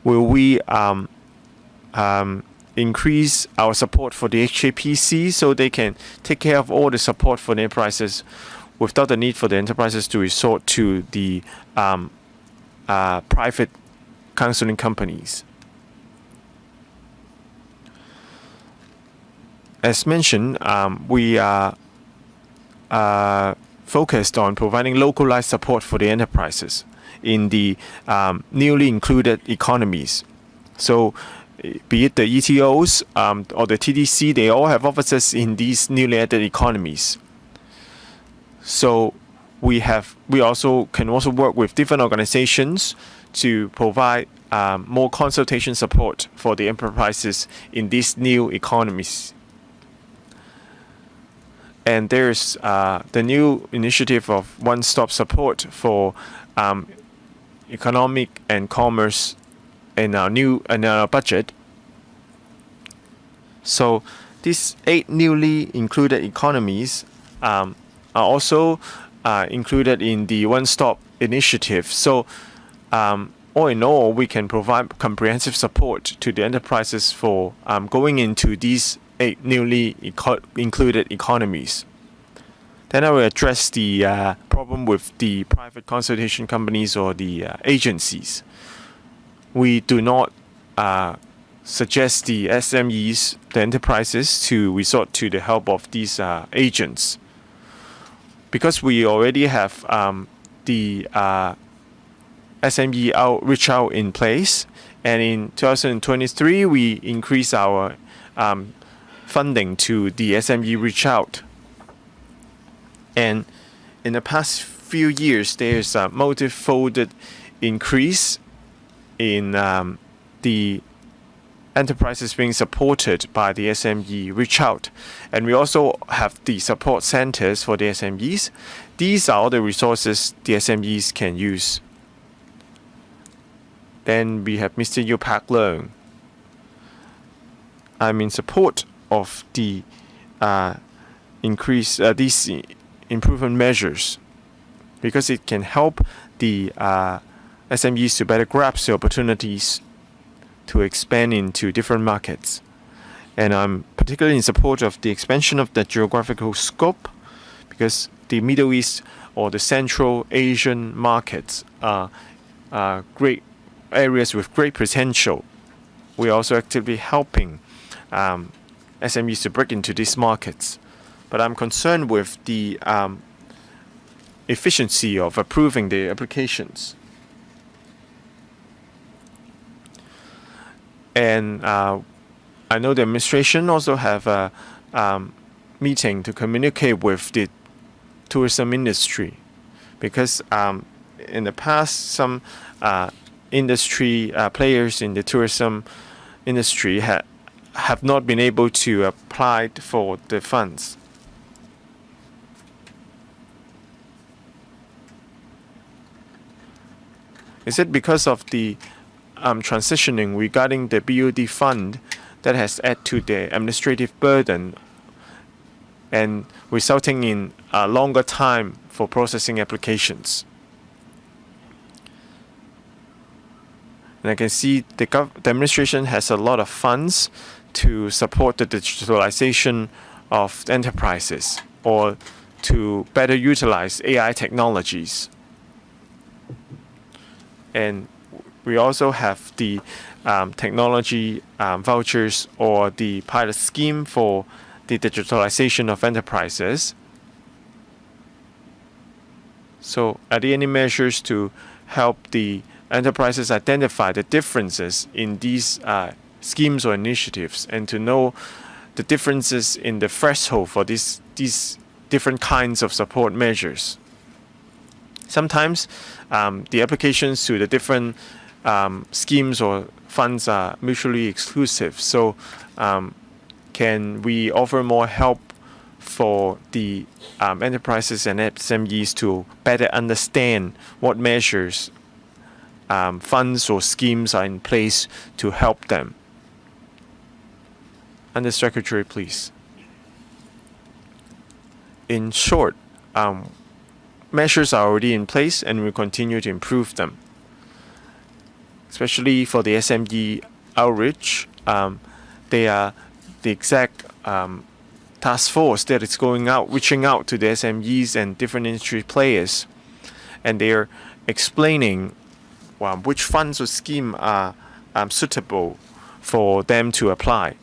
will we increase our support for the HKPC so they can take care of all the support for the enterprises without the need for the enterprises to resort to the private counseling companies? As mentioned, we are focused on providing localized support for the enterprises in the newly included economies. So, be it the ETOs or the TDC, they all have offices in these newly added economies. So, we can also work with different organizations to provide more consultation support for the enterprises in these new economies. And there's the new initiative of one-stop support for economic and commerce in our budget. So these 8 newly included economies are also included in the one-stop initiative. So all in all, we can provide comprehensive support to the enterprises for going into these 8 newly included economies. Then I will address the problem with the private consultation companies or the agencies. We do not suggest the SMEs, the enterprises, to resort to the help of these agents, because we already have the SME outreach out in place, and in 2023 we increased our funding to the SME reach out. And in the past few years, there's a multifold increase in the enterprises being supported by the SME reach out. And we also have the support centers for the SMEs. These are all the resources the SMEs can use. Then we have Mr. Yu Pak Leung. I'm in support of the these improvement measures because it can help the SMEs to better grasp the opportunities to expand into different markets. And I'm particularly in support of the expansion of the geographical scope because the Middle East or the Central Asian markets are great areas with great potential. We're also actively helping SMEs to break into these markets. But I'm concerned with the efficiency of approving the applications. And I know the administration also have a meeting to communicate with the tourism industry because in the past some industry players in the tourism industry have not been able to apply for the funds. Is it because of the transitioning regarding the BOD fund that has added to the administrative burden and resulting in a longer time for processing applications? And I can see the administration has a lot of funds to support the digitalization of enterprises or to better utilize AI technologies. And we also have the technology vouchers or the pilot scheme for the digitalization of enterprises. So are there any measures to help the enterprises identify the differences in these schemes or initiatives and to know the differences in the threshold for these different kinds of support measures? Sometimes the applications to the different schemes or funds are mutually exclusive. So can we offer more help for the enterprises and SMEs to better understand what measures funds or schemes are in place to help them? Under Secretary, please. In short, measures are already in place and we continue to improve them. Especially for the SME outreach, they are the exact task force that is going out, reaching out to the SMEs and different industry players, and they are explaining which funds or scheme are suitable for them to apply.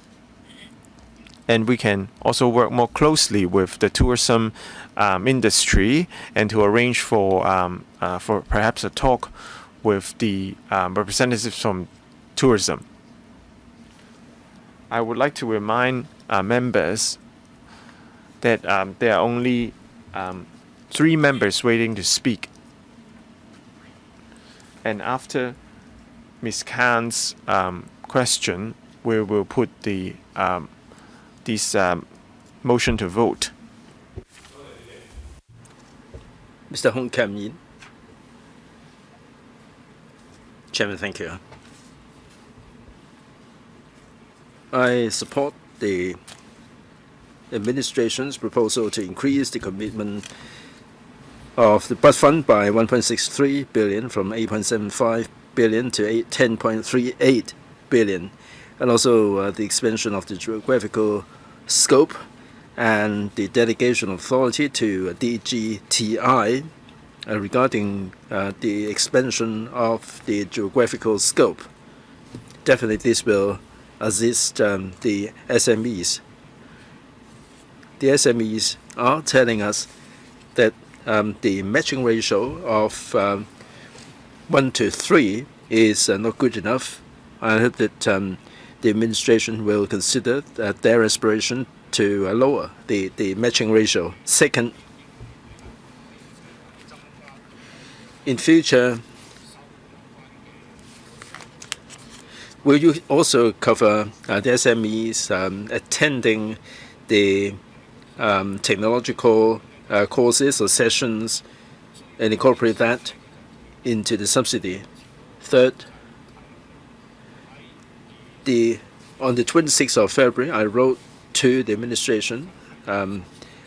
And we can also work more closely with the tourism industry and to arrange for perhaps a talk with the representatives from tourism. I would like to remind members that there are only 3 members waiting to speak. And after Ms. Khan's question, we will put this motion to vote. Mr. Hong Kam Yin. Chairman, thank you. I support the administration's proposal to increase the commitment of the Bud Fund by 1.63 billion from 8.75 billion to 10.38 billion, and also the expansion of the geographical scope and the delegation of authority to DGTI regarding the expansion of the geographical scope. Definitely this will assist the SMEs. The SMEs are telling us that the matching ratio of 1 to 3 is not good enough. I hope that the administration will consider their aspiration to lower the matching ratio. Second, in future, Will you also cover the SMEs attending the technological courses or sessions and incorporate that into the subsidy? Third, on the 26th of February, I wrote to the administration. On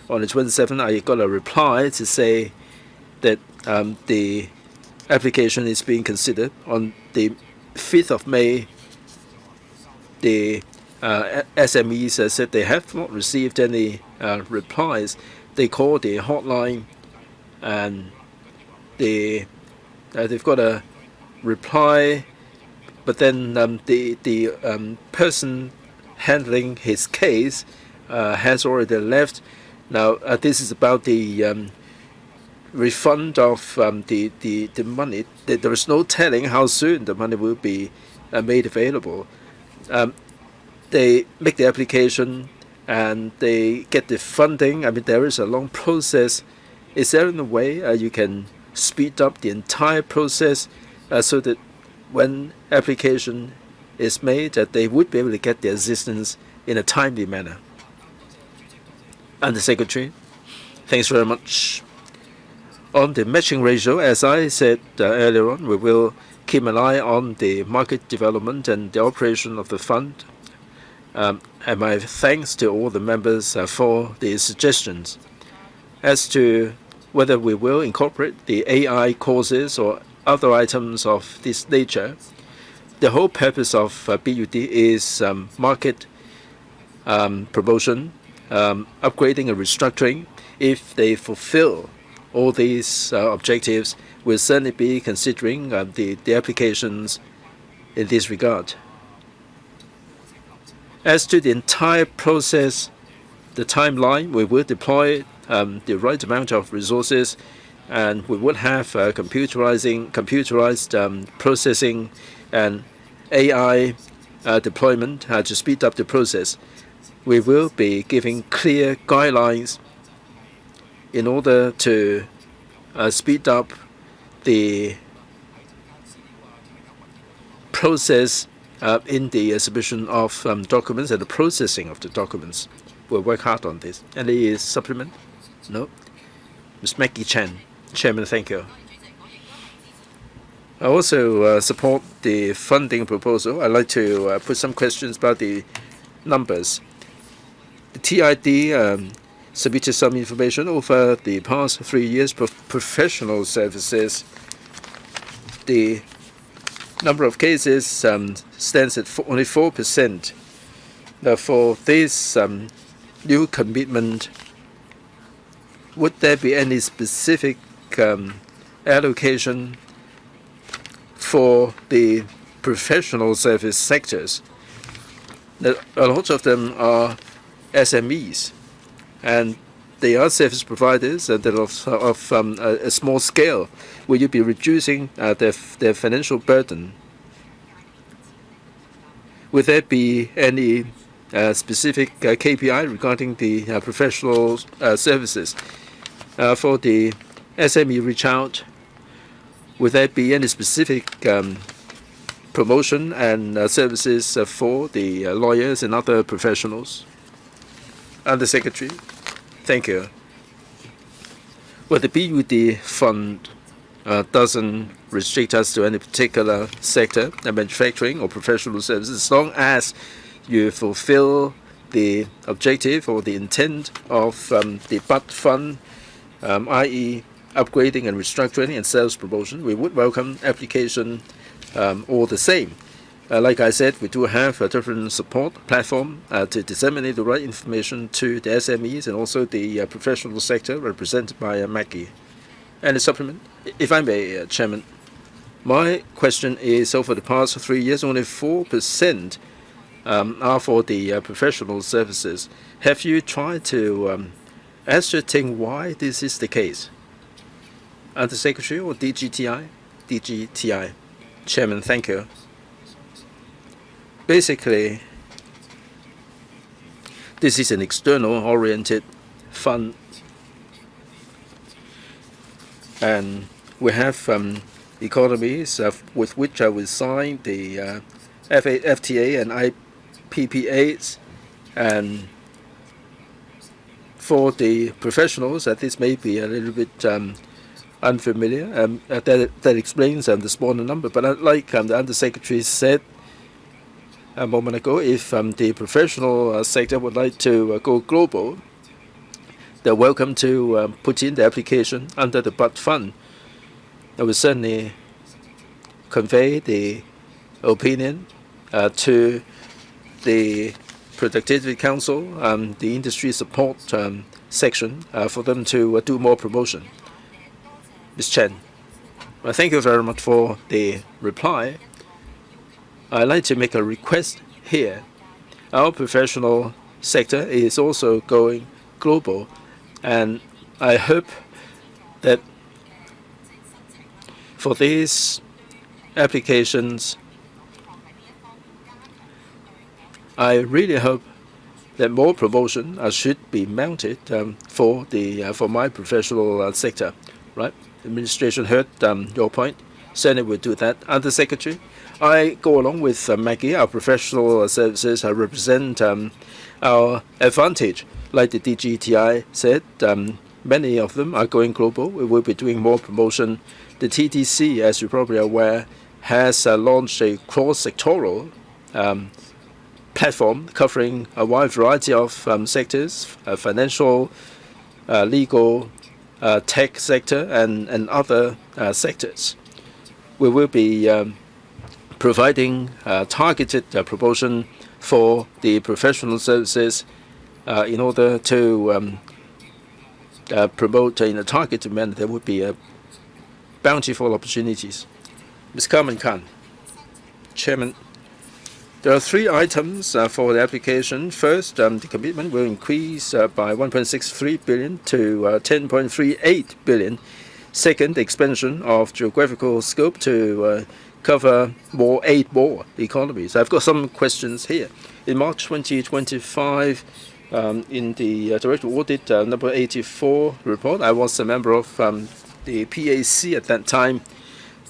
the 27th, I got a reply to say that the application is being considered. On the 5th of May, the SMEs said they have not received any replies. They called the hotline and they've got a reply, but then the person handling his case has already left. Now this is about the refund of the money. There is no telling how soon the money will be made available. They make the application and they get the funding. I mean, there is a long process. Is there a way you can speed up the entire process so that when application is made, that they would be able to get the assistance in a timely manner? Under Secretary, thanks very much. On the matching ratio, as I said earlier on, we will keep an eye on the market development and the operation of the fund. And my thanks to all the members for the suggestions. As to whether we will incorporate the AI courses or other items of this nature, the whole purpose of BUD is market promotion, upgrading and restructuring. If they fulfill all these objectives, we'll certainly be considering the applications in this regard. As to the entire process, the timeline, we will deploy the right amount of resources, and we will have computerized processing and AI deployment to speed up the process. We will be giving clear guidelines in order to speed up the process in the submission of documents and the processing of the documents. We'll work hard on this. Any supplement? No? Ms. Maggie Chan. Chairman, thank you. I also support the funding proposal. I'd like to put some questions about the numbers. The TID submitted some information over the past 3 years. Professional services, the number of cases stands at only 4%. Now, for this new commitment, would there be any specific allocation for the professional service sectors? Now, a lot of them are SMEs, and they are service providers and they're of a small scale. Will you be reducing their financial burden? Would there be any specific KPI regarding the professional services? For the SME reach out, would there be any specific promotion and services for the lawyers and other professionals? Under Secretary, thank you. Well, the BUD fund doesn't restrict us to any particular sector, manufacturing or professional services, as long as you fulfill the objective or the intent of the BUD fund, i.e. upgrading and restructuring and sales promotion. We would welcome application all the same. Like I said, we do have a different support platform to disseminate the right information to the SMEs and also the professional sector represented by Maggie. And a supplement, if I may, Chairman. My question is, over the past 3 years, only 4% are for the professional services. Have you tried to ascertain why this is the case? Under Secretary or DGTI? DGTI. Chairman, thank you. Basically, this is an external-oriented fund, and we have economies with which we sign the FTA and IPPAs, and for the professionals, this may be a little bit unfamiliar. That explains the smaller number. But like the Undersecretary said a moment ago, if the professional sector would like to go global, they're welcome to put in the application under the BUD fund. I will certainly convey the opinion to the Productivity Council, the industry support section, for them to do more promotion. Ms. Chen, thank you very much for the reply. I'd like to make a request here. Our professional sector is also going global, and I hope that for these applications, I really hope that more promotion should be mounted for my professional sector. Right? The administration heard your point. Certainly will do that. Undersecretary, I go along with Maggie. Our professional services represent our advantage. Like the DGTI said, many of them are going global. We will be doing more promotion. The TDC, as you're probably aware, has launched a cross-sectoral platform covering a wide variety of sectors, financial, legal, tech sector, and other sectors. We will be providing targeted promotion for the professional services in order to promote in a targeted manner. There would be bountiful opportunities. Ms. Carmen Khan, Chairman. There are 3 items for the application. First, the commitment will increase by 1.63 billion to 10.38 billion. Second, the expansion of geographical scope to cover 8 more economies. I've got some questions here. In March 2025, in the Director Audit number 84 report, I was a member of the PAC at that time.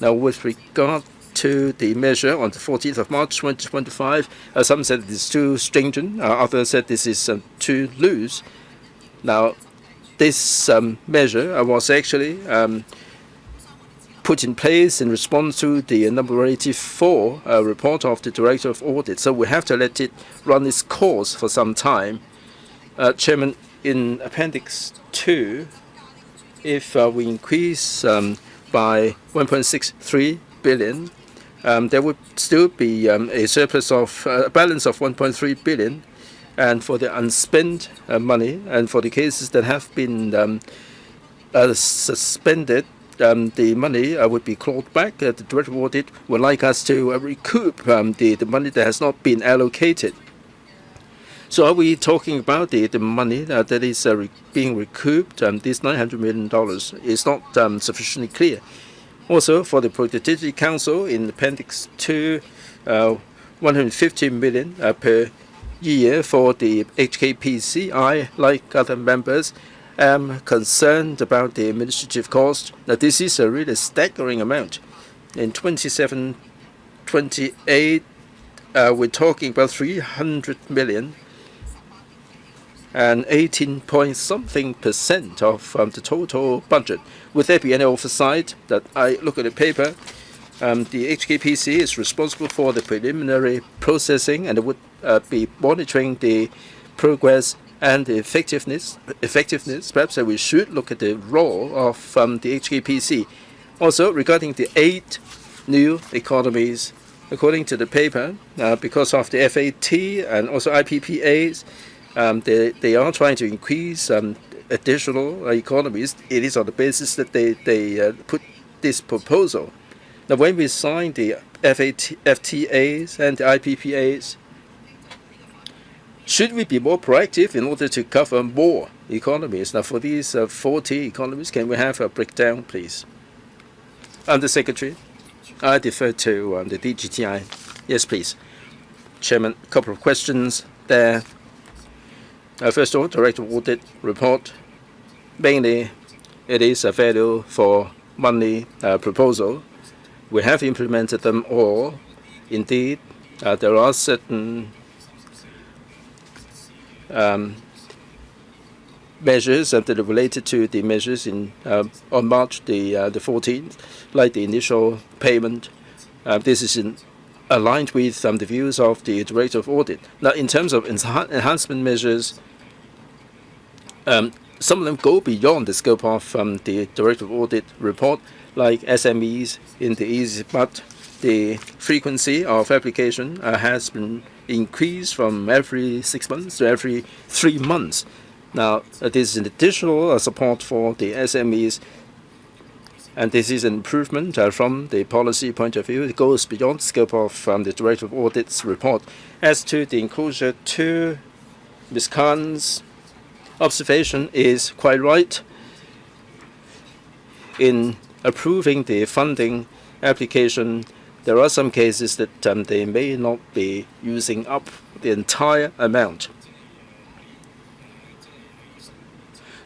Now, with regard to the measure on the 14th of March 2025. Some said it's too stringent. Others said this is too loose. Now, this measure was actually put in place in response to the number 84 report of the Director of Audit. So we have to let it run its course for some time. Chairman, in Appendix 2, if we increase by 1.63 billion, there would still be a surplus of a balance of 1.3 billion, and for the unspent money and for the cases that have been suspended, the money would be clawed back. The Director of Audit would like us to recoup the money that has not been allocated. So are we talking about the money that is being recouped? This $900 million is not sufficiently clear. Also, for the Productivity Council in Appendix 2, 150 million per year for the HKPC. I, like other members, am concerned about the administrative cost. Now, this is a really staggering amount. In 27-28, we're talking about 300 million. And 18-point-something% of the total budget. Would there be any oversight? That I look at the paper, the HKPC is responsible for the preliminary processing, and it would be monitoring the progress and the effectiveness. Perhaps we should look at the role of the HKPC. Also, regarding the 8 new economies, according to the paper, because of the FAT and also IPPAs, they are trying to increase additional economies. It is on the basis that they put this proposal. Now, when we sign the FTAs and the IPPAs, should we be more proactive in order to cover more economies? Now, for these 40 economies, can we have a breakdown, please? Undersecretary, I defer to the DGTI. Yes, please. Chairman, a couple of questions there. First of all, Director Audit report. Mainly, it is a value for money proposal. We have implemented them all. Indeed, there are certain measures that are related to the measures in on March the 14th, like the initial payment. This is aligned with the views of the Director of Audit. Now, in terms of enhancement measures, some of them go beyond the scope of the Director of Audit report, like SMEs in the easy, but the frequency of application has been increased from every 6 months to every 3 months. Now, this is an additional support for the SMEs, and this is an improvement from the policy point of view. It goes beyond the scope of the Director of Audit's report. As to the enclosure 2, Ms. Khan's observation is quite right. In approving the funding application, there are some cases that they may not be using up the entire amount.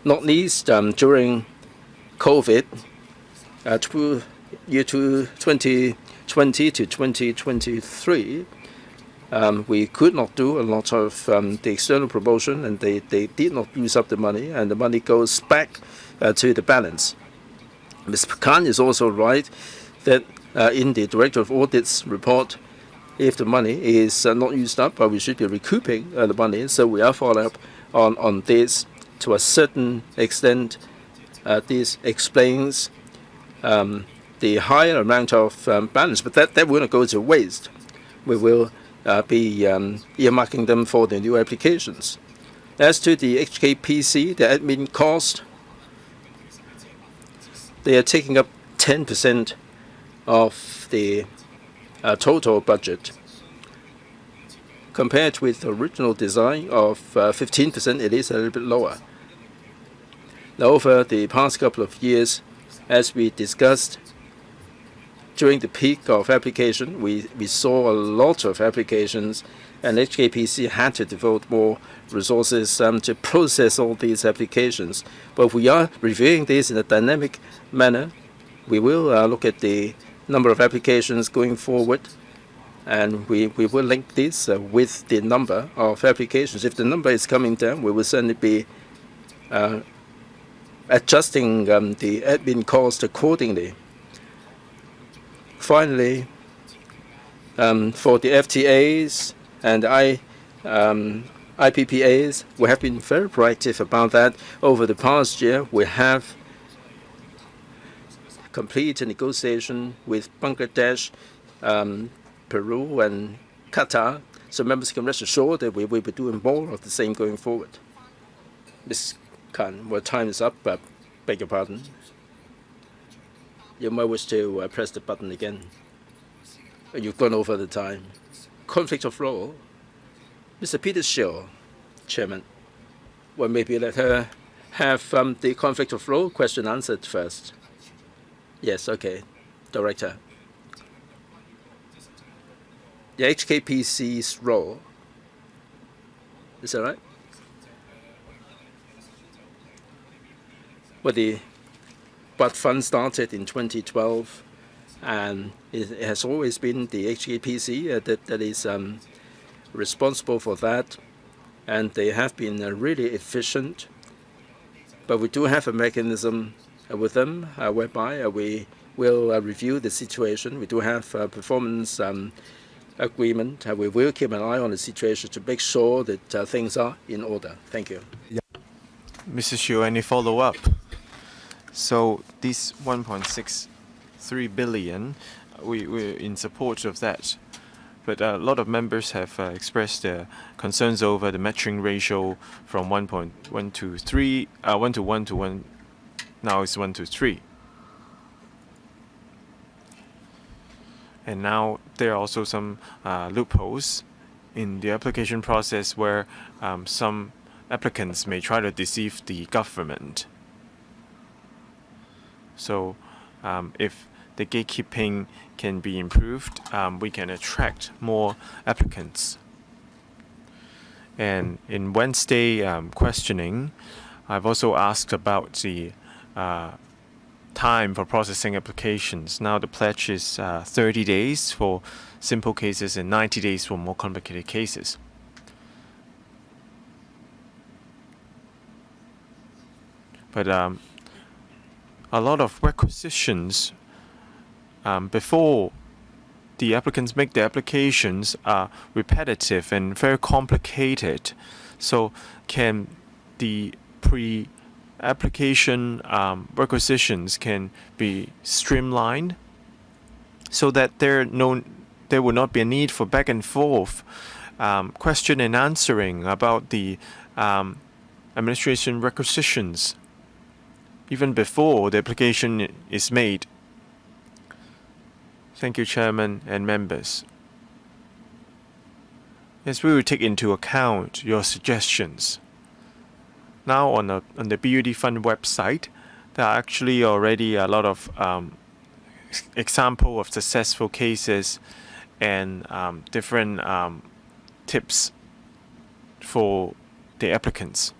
Not least during COVID, year 2020 to 2023, we could not do a lot of the external promotion, and they did not use up the money, and the money goes back to the balance. Ms. Pecan is also right that in the Director of Audit's report, if the money is not used up, we should be recouping the money. So we are following up on this to a certain extent. This explains the higher amount of balance, but that will not go to waste. We will be earmarking them for the new applications. As to the HKPC, the admin cost, they are taking up 10% of the total budget. Compared with the original design of 15%, it is a little bit lower. Now, over the past couple of years, as we discussed, during the peak of application, we saw a lot of applications, and HKPC had to devote more resources to process all these applications. But we are reviewing this in a dynamic manner. We will look at the number of applications going forward, and we will link this with the number of applications. If the number is coming down, we will certainly be adjusting the admin cost accordingly. Finally, for the FTAs and IPPAs, we have been very proactive about that. Over the past year, we have completed negotiation with Bangladesh, Peru, and Qatar. So members can rest assured that we will be doing more of the same going forward. Ms. Khan, well, time is up. Beg your pardon. You might wish to press the button again. You've gone over the time. Conflict of role. Mr. Peter Shill, Chairman. Well, maybe let her have the conflict of role question answered first. Yes, okay. Director. The HKPC's role. Is that right? Well, the Bud Fund started in 2012, and it has always been the HKPC that is responsible for that, and they have been really efficient. But we do have a mechanism with them whereby we will review the situation. We do have a performance agreement. We will keep an eye on the situation to make sure that things are in order. Thank you. Yeah. Mr. Xu, any follow-up? So this 1.63 billion, we're in support of that. But a lot of members have expressed their concerns over the matching ratio from 1.1 to 3, 1 to 1 to 1. Now it's 1 to 3. And now there are also some loopholes in the application process where some applicants may try to deceive the government. So if the gatekeeping can be improved, we can attract more applicants. And in Wednesday questioning, I've also asked about the time for processing applications. Now the pledge is 30 days for simple cases and 90 days for more complicated cases. But a lot of requisitions before the applicants make the applications are repetitive and very complicated. So can the pre-application requisitions can be streamlined so that there will not be a need for back and forth question and answering about the administration requisitions even before the application is made. Thank you, Chairman and members. Yes, we will take into account your suggestions. Now on the BUD Fund website, there are actually already a lot of example of successful cases and different tips for the applicants.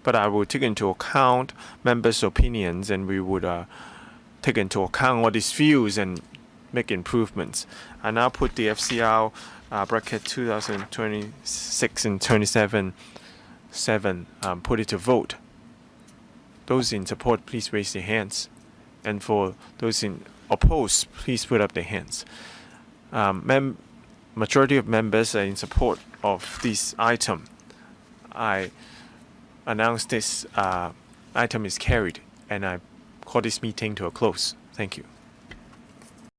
But I will take into account members' opinions, and we would take into account all these views and make improvements. I now put the FCR bracket 2026 and 27 put it to vote. Those in support, please raise their hands, and for those in opposed, please put up their hands. Majority of members are in support of this item. I announce this item is carried, and I call this meeting to a close. Thank you.